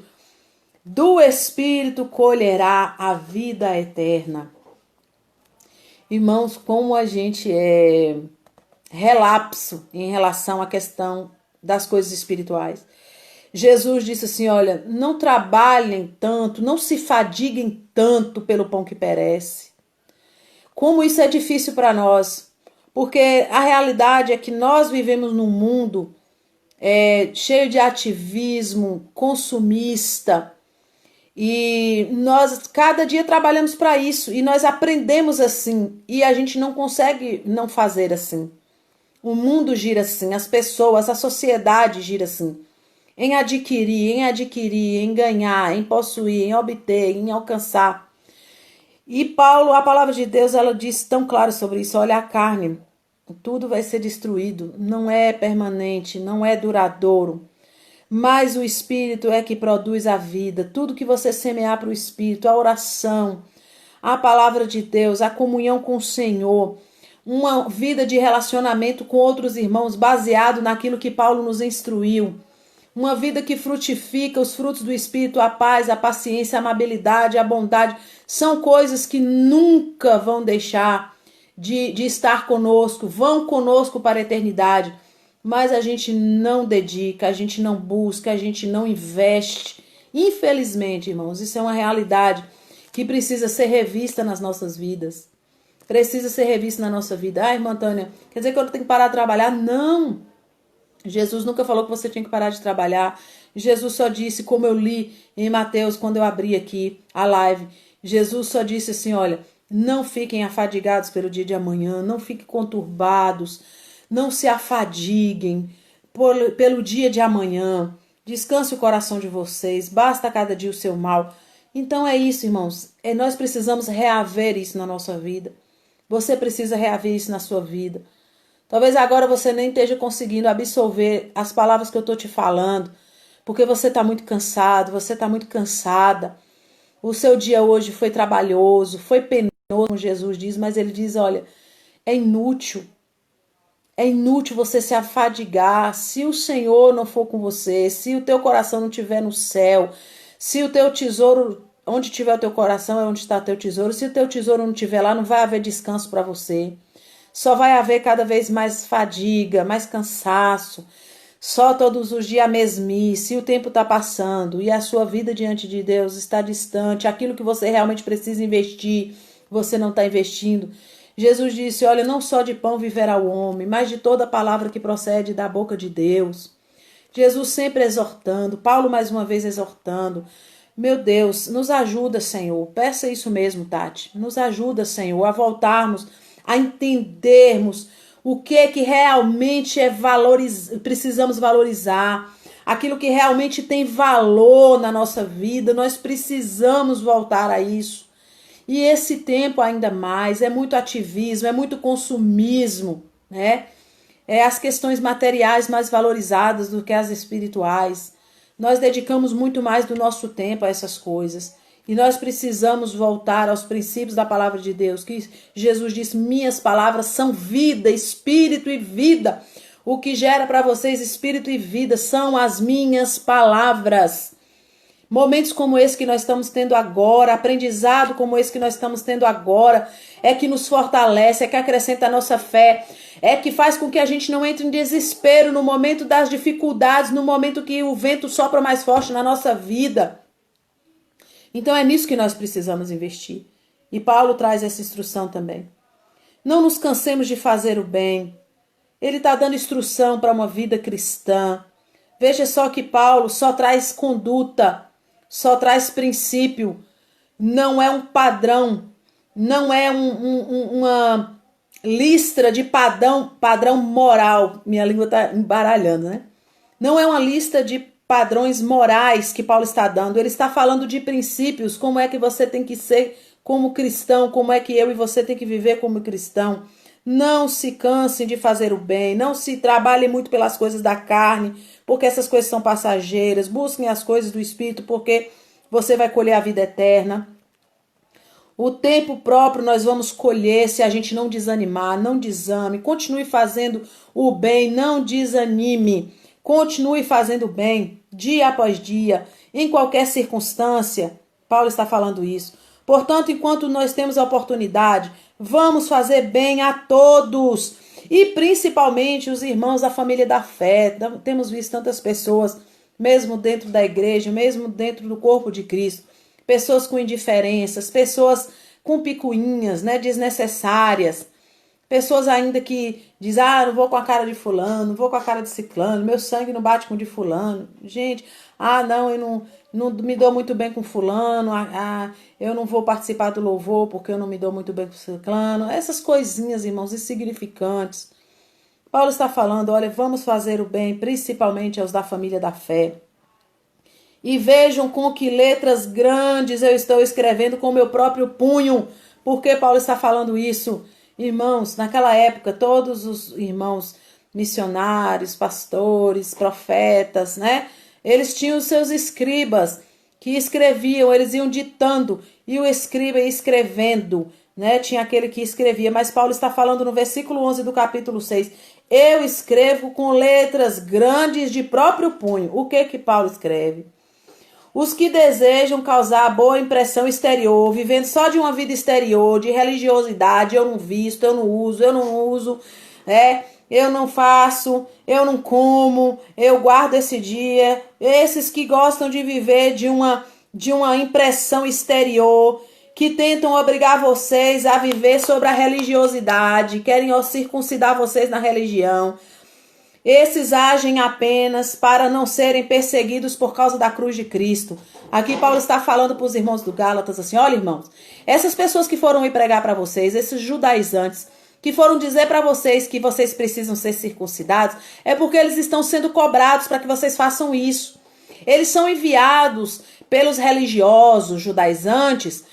do espírito colherá a vida eterna. Irmãos, como a gente é relapso em relação à questão das coisas espirituais. Jesus disse assim, olha, não trabalhem tanto, não se fadiguem tanto pelo pão que perece. Como isso é difícil para nós, porque a realidade é que nós vivemos num mundo cheio de ativismo, consumista, e nós cada dia trabalhamos para isso, e nós aprendemos assim, e a gente não consegue não fazer assim. O mundo gira assim, as pessoas, a sociedade gira assim. Em adquirir, em ganhar, em possuir, em obter, em alcançar. E Paulo, a palavra de Deus, ela diz tão claro sobre isso. Olha, a carne, tudo vai ser destruído. Não é permanente, não é duradouro. Mas o Espírito é que produz a vida. Tudo que você semear para o Espírito, a oração, a palavra de Deus, a comunhão com o Senhor, uma vida de relacionamento com outros irmãos baseado naquilo que Paulo nos instruiu. Uma vida que frutifica os frutos do Espírito, a paz, a paciência, a amabilidade, a bondade. São coisas que nunca vão deixar de estar conosco, vão conosco para a eternidade. Mas a gente não dedica, a gente não busca, a gente não investe. Infelizmente, irmãos, isso é uma realidade que precisa ser revista nas nossas vidas. Precisa ser revista na nossa vida. Ah, irmã Tânia, quer dizer que eu tenho que parar de trabalhar? Não! Jesus nunca falou que você tinha que parar de trabalhar. Jesus só disse, como eu li em Mateus, quando eu abri aqui a live, Jesus só disse assim, olha, não fiquem afadigados pelo dia de amanhã, não fiquem conturbados, não se afadiguem pelo dia de amanhã, descanse o coração de vocês, basta cada dia o seu mal. Então é isso, irmãos, nós precisamos reaver isso na nossa vida. Você precisa reaver isso na sua vida. Talvez agora você nem esteja conseguindo absorver as palavras que eu estou te falando, porque você está muito cansado, você está muito cansada. O seu dia hoje foi trabalhoso, foi penoso, como Jesus diz, mas ele diz, olha, é inútil você se afadigar se o Senhor não for com você, se o teu coração não estiver no céu, se o teu tesouro, onde tiver o teu coração é onde está o teu tesouro, se o teu tesouro não estiver lá, não vai haver descanso para você. Só vai haver cada vez mais fadiga, mais cansaço. Só todos os dias a mesmice, o tempo está passando e a sua vida diante de Deus está distante. Aquilo que você realmente precisa investir, você não está investindo. Jesus disse, olha, não só de pão viverá o homem, mas de toda palavra que procede da boca de Deus. Jesus sempre exortando, Paulo mais uma vez exortando. Meu Deus, nos ajuda, Senhor. Peça isso mesmo, Tati. Nos ajuda, Senhor, a voltarmos a entendermos o que realmente precisamos valorizar, aquilo que realmente tem valor na nossa vida, nós precisamos voltar a isso. E esse tempo ainda mais, é muito ativismo, é muito consumismo, né? É as questões materiais mais valorizadas do que as espirituais. Nós dedicamos muito mais do nosso tempo a essas coisas. E nós precisamos voltar aos princípios da palavra de Deus, que Jesus disse, minhas palavras são vida, espírito e vida. O que gera para vocês espírito e vida são as minhas palavras. Momentos como esse que nós estamos tendo agora, aprendizado como esse que nós estamos tendo agora, é que nos fortalece, é que acrescenta a nossa fé, é que faz com que a gente não entre em desespero no momento das dificuldades, no momento que o vento sopra mais forte na nossa vida. Então é nisso que nós precisamos investir. E Paulo traz essa instrução também. Não nos cansemos de fazer o bem. Ele está dando instrução para uma vida cristã. Veja só que Paulo só traz conduta, só traz princípio, não é um padrão, não é uma lista de padrão moral. Minha língua está embaralhando, né? Não é uma lista de padrões morais que Paulo está dando. Ele está falando de princípios, como é que você tem que ser como cristão, como é que eu e você tem que viver como cristão. Não se cansem de fazer o bem, não se trabalhem muito pelas coisas da carne, porque essas coisas são passageiras. Busquem as coisas do Espírito, porque você vai colher a vida eterna. O tempo próprio nós vamos colher se a gente não desanimar, não desame. Continue fazendo o bem, não desanime. Continue fazendo o bem, dia após dia, em qualquer circunstância. Paulo está falando isso. Portanto, enquanto nós temos a oportunidade, vamos fazer bem a todos. E principalmente os irmãos da família da fé. Temos visto tantas pessoas, mesmo dentro da igreja, mesmo dentro do corpo de Cristo, pessoas com indiferenças, pessoas com picuinhas, né, desnecessárias, pessoas ainda que dizem, não vou com a cara de fulano, não vou com a cara de ciclano, meu sangue não bate com o de fulano. Gente, não, eu não me dou muito bem com fulano, eu não vou participar do louvor porque eu não me dou muito bem com ciclano. Essas coisinhas, irmãos, insignificantes. Paulo está falando, olha, vamos fazer o bem, principalmente aos da família da fé. E vejam com que letras grandes eu estou escrevendo com o meu próprio punho. Por que Paulo está falando isso? Irmãos, naquela época, todos os irmãos missionários, pastores, profetas, né? Eles tinham os seus escribas que escreviam, eles iam ditando, e o escriba ia escrevendo, né? Tinha aquele que escrevia, mas Paulo está falando no versículo 11 do capítulo 6, eu escrevo com letras grandes de próprio punho. O que Paulo escreve? Os que desejam causar boa impressão exterior, vivendo só de uma vida exterior, de religiosidade, eu não visto, eu não uso, eu não faço, eu não como, eu guardo esse dia. Esses que gostam de viver de uma impressão exterior, que tentam obrigar vocês a viver sobre a religiosidade, querem circuncidar vocês na religião. Esses agem apenas para não serem perseguidos por causa da cruz de Cristo. Aqui Paulo está falando para os irmãos do Gálatas assim, olha irmãos, essas pessoas que foram ir pregar para vocês, esses judaizantes, que foram dizer para vocês que vocês precisam ser circuncidados, é porque eles estão sendo cobrados para que vocês façam isso. Eles são enviados pelos religiosos judaizantes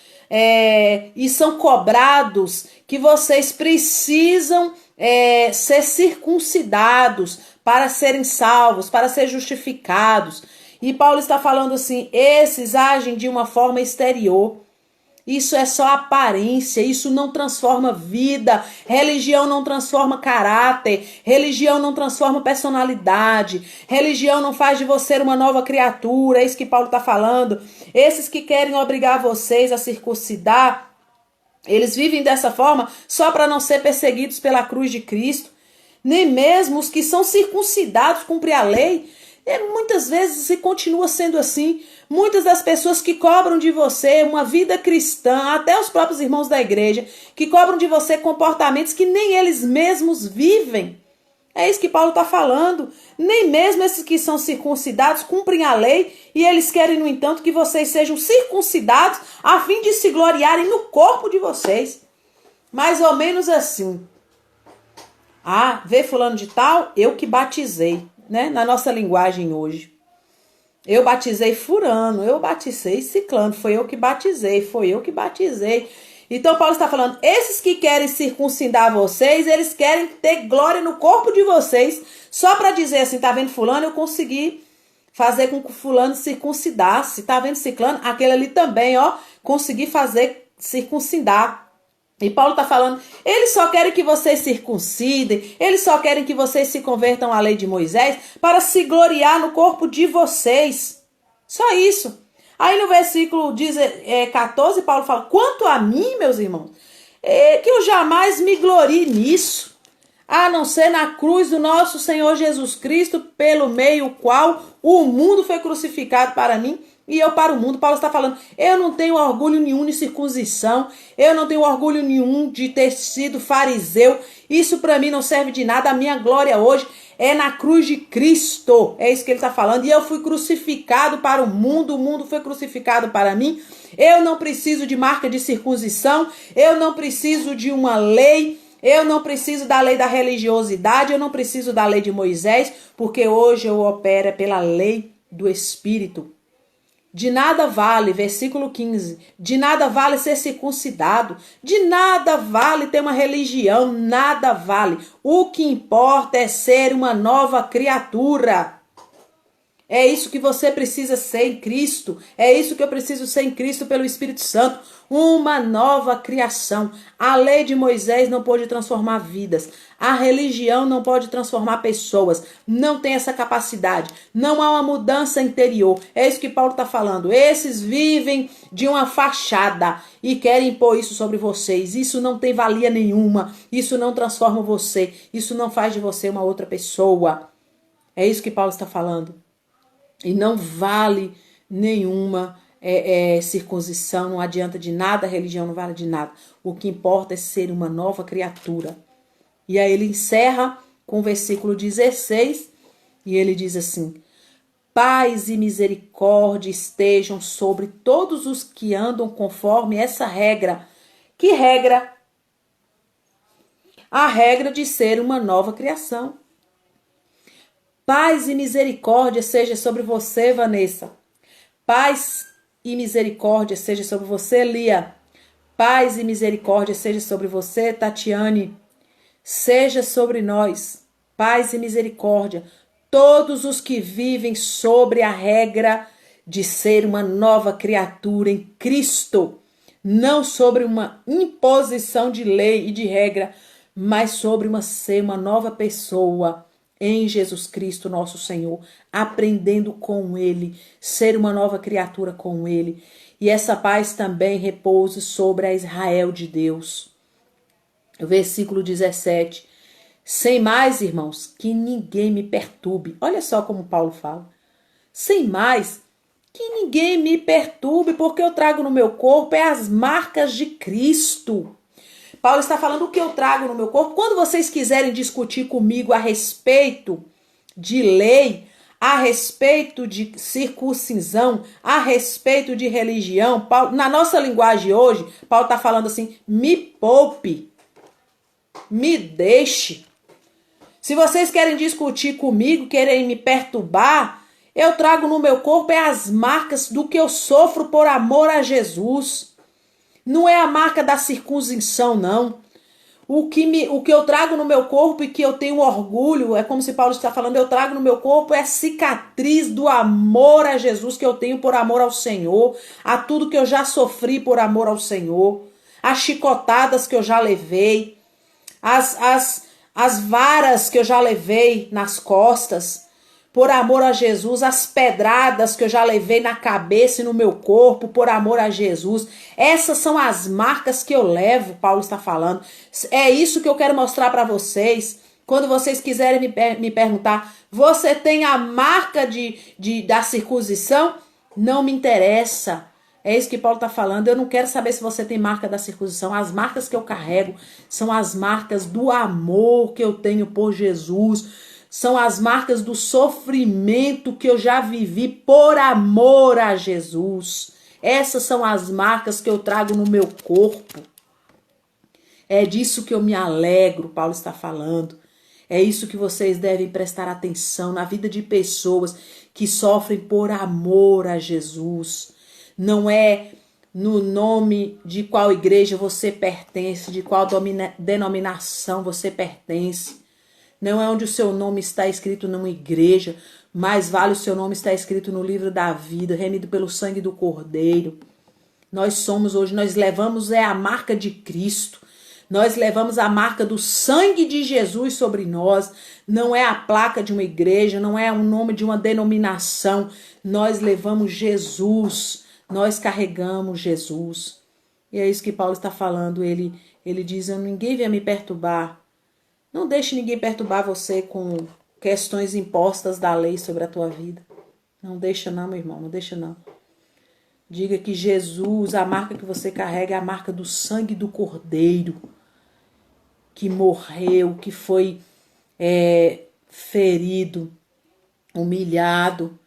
e são cobrados que vocês precisam ser circuncidados para serem salvos, para ser justificados. E Paulo está falando assim, esses agem de uma forma exterior. Isso é só aparência, isso não transforma vida. Religião não transforma caráter, religião não transforma personalidade, religião não faz de você uma nova criatura, é isso que Paulo está falando. Esses que querem obrigar vocês a circuncidar, eles vivem dessa forma só para não ser perseguidos pela cruz de Cristo. Nem mesmo os que são circuncidados cumprem a lei. Muitas vezes se continua sendo assim. Muitas das pessoas que cobram de você uma vida cristã, até os próprios irmãos da igreja, que cobram de você comportamentos que nem eles mesmos vivem. É isso que Paulo está falando. Nem mesmo esses que são circuncidados cumprem a lei e eles querem, no entanto, que vocês sejam circuncidados a fim de se gloriarem no corpo de vocês. Mais ou menos assim. Vê fulano de tal, eu que batizei, né? Na nossa linguagem hoje. Eu batizei fulano, eu batizei ciclano, foi eu que batizei. Então Paulo está falando, esses que querem circuncidar vocês, eles querem ter glória no corpo de vocês, só para dizer assim, tá vendo fulano, eu consegui fazer com que fulano circuncidasse, tá vendo ciclano, aquele ali também, consegui fazer circuncidar. E Paulo está falando, eles só querem que vocês circuncidem, eles só querem que vocês se convertam à lei de Moisés para se gloriar no corpo de vocês. Só isso. Aí no versículo 14, Paulo fala, quanto a mim, meus irmãos, que eu jamais me glorie nisso, a não ser na cruz do nosso Senhor Jesus Cristo, pelo meio qual o mundo foi crucificado para mim e eu para o mundo. Paulo está falando, eu não tenho orgulho nenhum de circuncisão, eu não tenho orgulho nenhum de ter sido fariseu, isso para mim não serve de nada, a minha glória hoje é na cruz de Cristo, é isso que ele está falando, e eu fui crucificado para o mundo foi crucificado para mim, eu não preciso de marca de circuncisão, eu não preciso de uma lei, eu não preciso da lei da religiosidade, eu não preciso da lei de Moisés, porque hoje eu opero pela lei do Espírito. De nada vale, versículo 15, de nada vale ser circuncidado, de nada vale ter uma religião, nada vale. O que importa é ser uma nova criatura. É isso que você precisa ser em Cristo. É isso que eu preciso ser em Cristo pelo Espírito Santo. Uma nova criação. A lei de Moisés não pode transformar vidas. A religião não pode transformar pessoas. Não tem essa capacidade. Não há uma mudança interior. É isso que Paulo está falando. Esses vivem de uma fachada e querem impor isso sobre vocês. Isso não tem valia nenhuma. Isso não transforma você. Isso não faz de você uma outra pessoa. É isso que Paulo está falando. E não vale nenhuma circuncisão, não adianta de nada, a religião não vale de nada. O que importa é ser uma nova criatura. E aí ele encerra com o versículo 16, e ele diz assim, paz e misericórdia estejam sobre todos os que andam conforme essa regra. Que regra? A regra de ser uma nova criação. Paz e misericórdia seja sobre você, Vanessa. Paz e misericórdia seja sobre você, Lia. Paz e misericórdia seja sobre você, Tatiane. Seja sobre nós. Paz e misericórdia. Todos os que vivem sobre a regra de ser uma nova criatura em Cristo. Não sobre uma imposição de lei e de regra, mas sobre ser uma nova pessoa em Jesus Cristo, nosso Senhor, aprendendo com Ele, ser uma nova criatura com Ele. E essa paz também repouse sobre a Israel de Deus. Versículo 17. Sem mais, irmãos, que ninguém me perturbe. Olha só como Paulo fala. Sem mais, que ninguém me perturbe, porque eu trago no meu corpo as marcas de Cristo. Paulo está falando o que eu trago no meu corpo. Quando vocês quiserem discutir comigo a respeito de lei, a respeito de circuncisão, a respeito de religião, Paulo, na nossa linguagem hoje, Paulo está falando assim, me poupe, me deixe. Se vocês querem discutir comigo, querem me perturbar, eu trago no meu corpo as marcas do que eu sofro por amor a Jesus. Não é a marca da circuncisão, não. O que eu trago no meu corpo e que eu tenho orgulho, é como se Paulo está falando, eu trago no meu corpo é a cicatriz do amor a Jesus que eu tenho por amor ao Senhor, a tudo que eu já sofri por amor ao Senhor, as chicotadas que eu já levei, as varas que eu já levei nas costas, por amor a Jesus, as pedradas que eu já levei na cabeça e no meu corpo, por amor a Jesus. Essas são as marcas que eu levo, Paulo está falando. É isso que eu quero mostrar para vocês. Quando vocês quiserem me perguntar, você tem a marca da circuncisão? Não me interessa. É isso que Paulo está falando. Eu não quero saber se você tem marca da circuncisão. As marcas que eu carrego são as marcas do amor que eu tenho por Jesus. São as marcas do sofrimento que eu já vivi por amor a Jesus. Essas são as marcas que eu trago no meu corpo. É disso que eu me alegro, Paulo está falando. É isso que vocês devem prestar atenção na vida de pessoas que sofrem por amor a Jesus. Não é no nome de qual igreja você pertence, de qual denominação você pertence. Não é onde o seu nome está escrito numa igreja, mais vale o seu nome estar escrito no livro da vida, remido pelo sangue do Cordeiro. Nós somos hoje, nós levamos a marca de Cristo. Nós levamos a marca do sangue de Jesus sobre nós. Não é a placa de uma igreja, não é o nome de uma denominação. Nós levamos Jesus. Nós carregamos Jesus. E é isso que Paulo está falando. Ele diz, ninguém venha me perturbar. Não deixe ninguém perturbar você com questões impostas da lei sobre a tua vida. Não deixa não, meu irmão, não deixa não. Diga que Jesus, a marca que você carrega é a marca do sangue do Cordeiro, que morreu, que foi ferido, humilhado,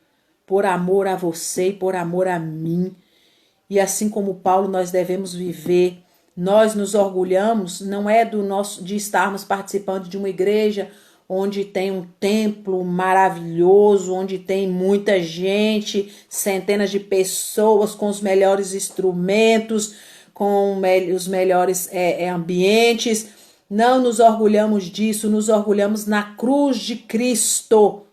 por amor a você e por amor a mim. E assim como Paulo, nós devemos viver. Nós nos orgulhamos, não é de estarmos participando de uma igreja onde tem um templo maravilhoso, onde tem muita gente, centenas de pessoas com os melhores instrumentos, com os melhores ambientes. Não nos orgulhamos disso, nos orgulhamos na cruz de Cristo.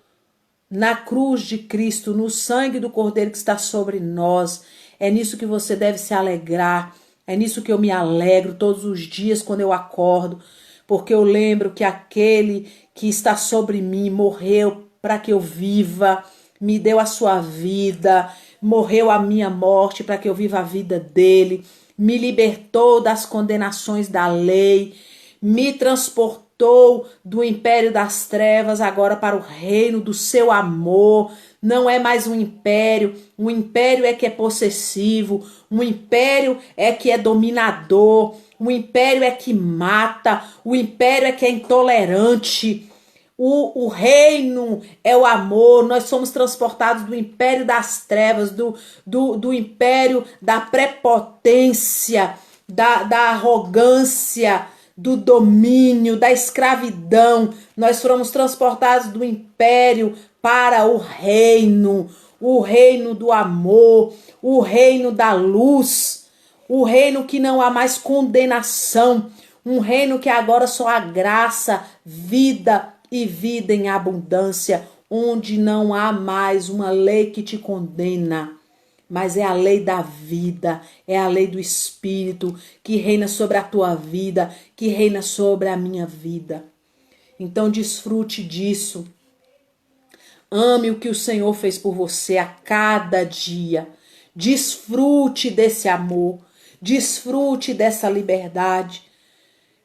Na cruz de Cristo, no sangue do Cordeiro que está sobre nós. É nisso que você deve se alegrar. É nisso que eu me alegro todos os dias quando eu acordo. Porque eu lembro que aquele que está sobre mim morreu para que eu viva, me deu a sua vida, morreu a minha morte para que eu viva a vida dele, me libertou das condenações da lei, me transportou do império das trevas agora para o reino do seu amor. Não é mais um império é que é possessivo, um império é que é dominador, um império é que mata, o império é que é intolerante. O reino é o amor. Nós somos transportados do império das trevas, do império da prepotência, da arrogância, do domínio, da escravidão. Nós fomos transportados do império para o reino do amor, o reino da luz, o reino que não há mais condenação, um reino que agora só há graça, vida e vida em abundância, onde não há mais uma lei que te condena, mas é a lei da vida, é a lei do Espírito que reina sobre a tua vida, que reina sobre a minha vida. Então desfrute disso. Ame o que o Senhor fez por você a cada dia. Desfrute desse amor, desfrute dessa liberdade.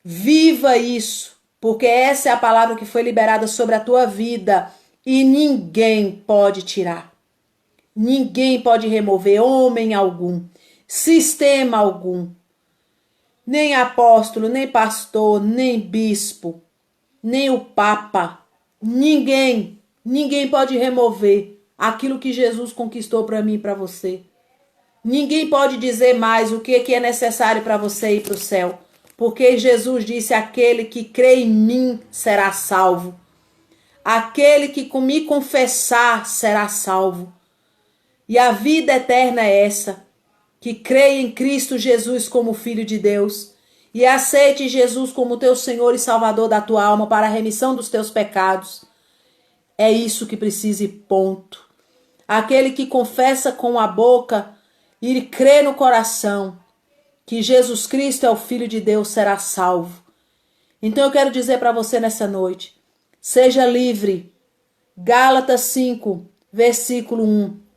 Viva isso, porque essa é a palavra que foi liberada sobre a tua vida e ninguém pode tirar. Ninguém pode remover, homem algum, sistema algum, nem apóstolo, nem pastor, nem bispo, nem o papa, ninguém pode remover aquilo que Jesus conquistou para mim e para você. Ninguém pode dizer mais o que é necessário para você ir para o céu, porque Jesus disse, aquele que crê em mim será salvo. Aquele que me confessar será salvo. E a vida eterna é essa, que creia em Cristo Jesus como Filho de Deus e aceite Jesus como teu Senhor e Salvador da tua alma para a remissão dos teus pecados. É isso que precisa e ponto. Aquele que confessa com a boca e crê no coração que Jesus Cristo é o Filho de Deus será salvo. Então eu quero dizer para você nessa noite, seja livre. Gálatas 5, versículo 1.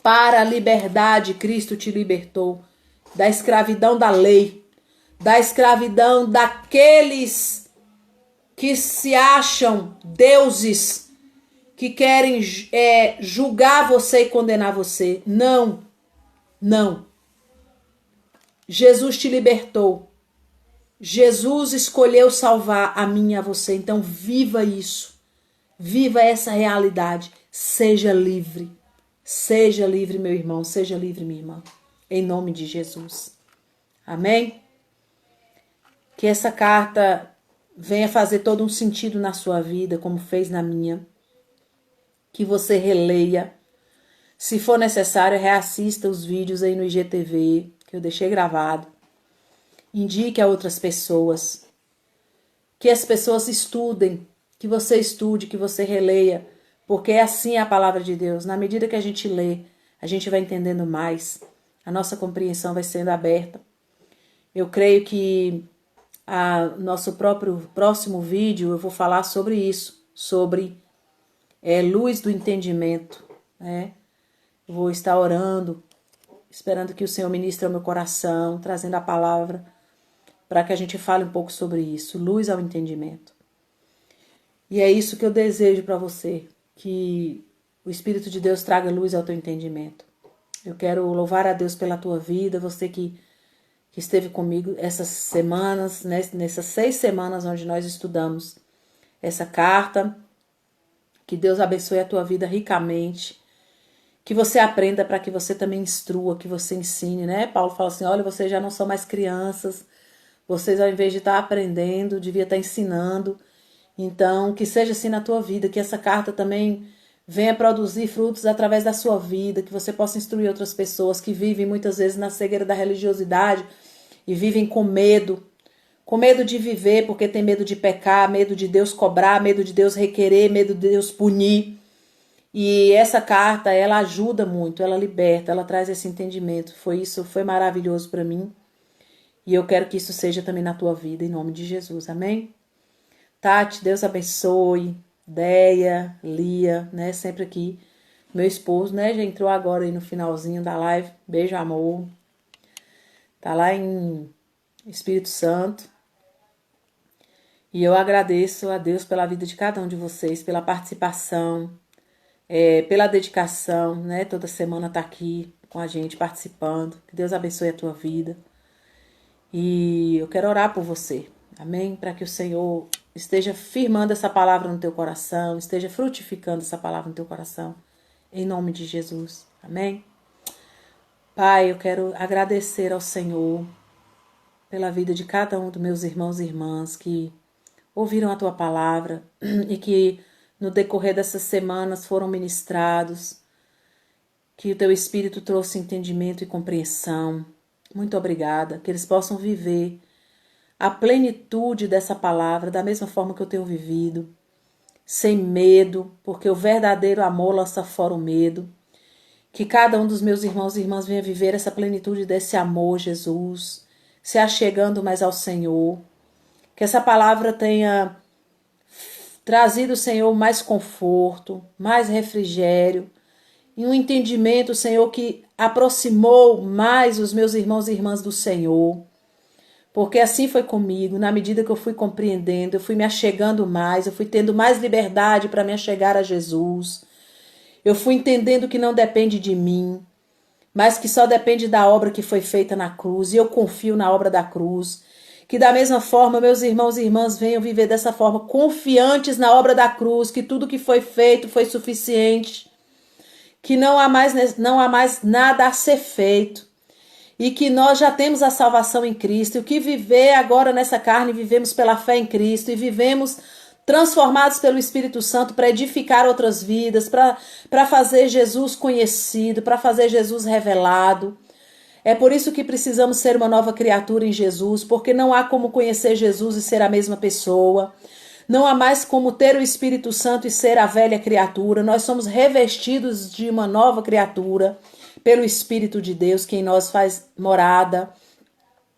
Para a liberdade, Cristo te libertou da escravidão da lei, da escravidão daqueles que se acham deuses, que querem julgar você e condenar você. Não, não. Jesus te libertou. Jesus escolheu salvar a mim e a você. Então viva isso. Viva essa realidade. Seja livre. Seja livre, meu irmão, seja livre, minha irmã, em nome de Jesus. Amém? Que essa carta venha fazer todo um sentido na sua vida, como fez na minha. Que você releia. Se for necessário, reassista os vídeos aí no IGTV, que eu deixei gravado. Indique a outras pessoas. Que as pessoas estudem, que você estude, que você releia. Porque é assim a palavra de Deus. Na medida que a gente lê, a gente vai entendendo mais. A nossa compreensão vai sendo aberta. Eu creio que nosso próximo vídeo eu vou falar sobre isso. Sobre luz do entendimento. Né? Eu vou estar orando esperando que o Senhor ministre ao meu coração, trazendo a palavra para que a gente fale um pouco sobre isso, luz ao entendimento. E é isso que eu desejo para você, que o Espírito de Deus traga luz ao teu entendimento. Eu quero louvar a Deus pela tua vida, você que esteve comigo essas semanas, nessas 6 semanas onde nós estudamos essa carta. Que Deus abençoe a tua vida ricamente. Que você aprenda para que você também instrua, que você ensine, né? Paulo fala assim, olha, vocês já não são mais crianças, vocês ao invés de estar aprendendo, devia estar ensinando. Então, que seja assim na tua vida, que essa carta também venha produzir frutos através da sua vida, que você possa instruir outras pessoas que vivem muitas vezes na cegueira da religiosidade e vivem com medo de viver porque tem medo de pecar, medo de Deus cobrar, medo de Deus requerer, medo de Deus punir. E essa carta, ela ajuda muito, ela liberta, ela traz esse entendimento. Foi maravilhoso para mim. E eu quero que isso seja também na tua vida, em nome de Jesus, amém? Tati, Deus abençoe. Deia, Lia, né, sempre aqui. Meu esposo, né, já entrou agora aí no finalzinho da live. Beijo, amor. Tá lá em Espírito Santo. E eu agradeço a Deus pela vida de cada um de vocês, pela participação, pela dedicação, né? Toda semana tá aqui com a gente, participando. Que Deus abençoe a tua vida. E eu quero orar por você, amém? Para que o Senhor esteja firmando essa palavra no teu coração, esteja frutificando essa palavra no teu coração, em nome de Jesus, amém? Pai, eu quero agradecer ao Senhor pela vida de cada um dos meus irmãos e irmãs que ouviram a tua palavra e que no decorrer dessas semanas foram ministrados, que o teu Espírito trouxe entendimento e compreensão. Muito obrigada, que eles possam viver a plenitude dessa palavra da mesma forma que eu tenho vivido, sem medo, porque o verdadeiro amor lança fora o medo. Que cada um dos meus irmãos e irmãs venha viver essa plenitude desse amor, Jesus, se achegando mais ao Senhor. Que essa palavra tenha trazido, Senhor, mais conforto, mais refrigério, e um entendimento, Senhor, que aproximou mais os meus irmãos e irmãs do Senhor. Porque assim foi comigo, na medida que eu fui compreendendo, eu fui me achegando mais, eu fui tendo mais liberdade para me achegar a Jesus. Eu fui entendendo que não depende de mim, mas que só depende da obra que foi feita na cruz, e eu confio na obra da cruz. Que da mesma forma meus irmãos e irmãs venham viver dessa forma, confiantes na obra da cruz, que tudo que foi feito foi suficiente, que não há mais nada a ser feito, e que nós já temos a salvação em Cristo, e o que viver agora nessa carne, vivemos pela fé em Cristo, e vivemos transformados pelo Espírito Santo para edificar outras vidas, para fazer Jesus conhecido, para fazer Jesus revelado. É por isso que precisamos ser uma nova criatura em Jesus, porque não há como conhecer Jesus e ser a mesma pessoa. Não há mais como ter o Espírito Santo e ser a velha criatura. Nós somos revestidos de uma nova criatura pelo Espírito de Deus, que em nós faz morada.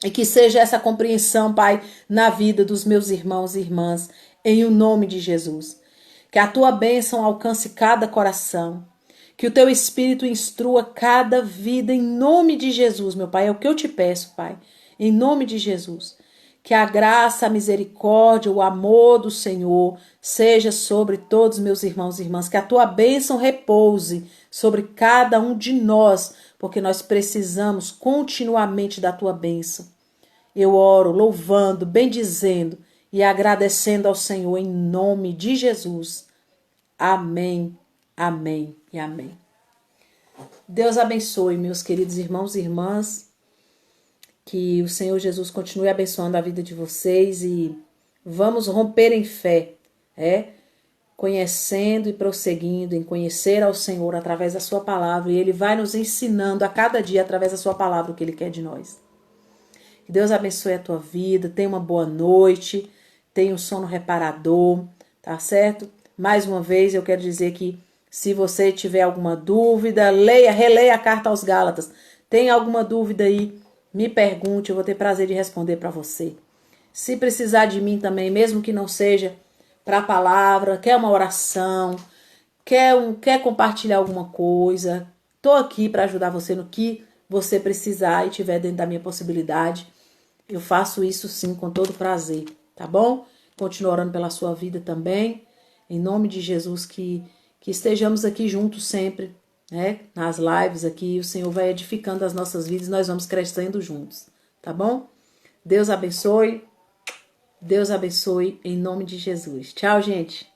E que seja essa compreensão, Pai, na vida dos meus irmãos e irmãs, em o nome de Jesus. Que a tua bênção alcance cada coração. Que o teu Espírito instrua cada vida em nome de Jesus, meu Pai. É o que eu te peço, Pai, em nome de Jesus. Que a graça, a misericórdia, o amor do Senhor seja sobre todos meus irmãos e irmãs. Que a tua bênção repouse sobre cada um de nós, porque nós precisamos continuamente da tua bênção. Eu oro louvando, bendizendo e agradecendo ao Senhor em nome de Jesus. Amém, amém e amém. Deus abençoe, meus queridos irmãos e irmãs. Que o Senhor Jesus continue abençoando a vida de vocês e vamos romper em fé, conhecendo e prosseguindo em conhecer ao Senhor através da sua palavra, e Ele vai nos ensinando a cada dia através da sua palavra o que Ele quer de nós. Que Deus abençoe a tua vida, tenha uma boa noite, tenha um sono reparador, tá certo? Mais uma vez eu quero dizer que se você tiver alguma dúvida, releia a carta aos Gálatas. Tem alguma dúvida aí? Me pergunte, eu vou ter prazer de responder para você. Se precisar de mim também, mesmo que não seja para a palavra, quer uma oração, quer compartilhar alguma coisa, estou aqui para ajudar você no que você precisar e tiver dentro da minha possibilidade, eu faço isso sim com todo prazer, tá bom? Continuo orando pela sua vida também, em nome de Jesus, que estejamos aqui juntos sempre, né? Nas lives aqui, o Senhor vai edificando as nossas vidas e nós vamos crescendo juntos, tá bom? Deus abençoe em nome de Jesus. Tchau, gente!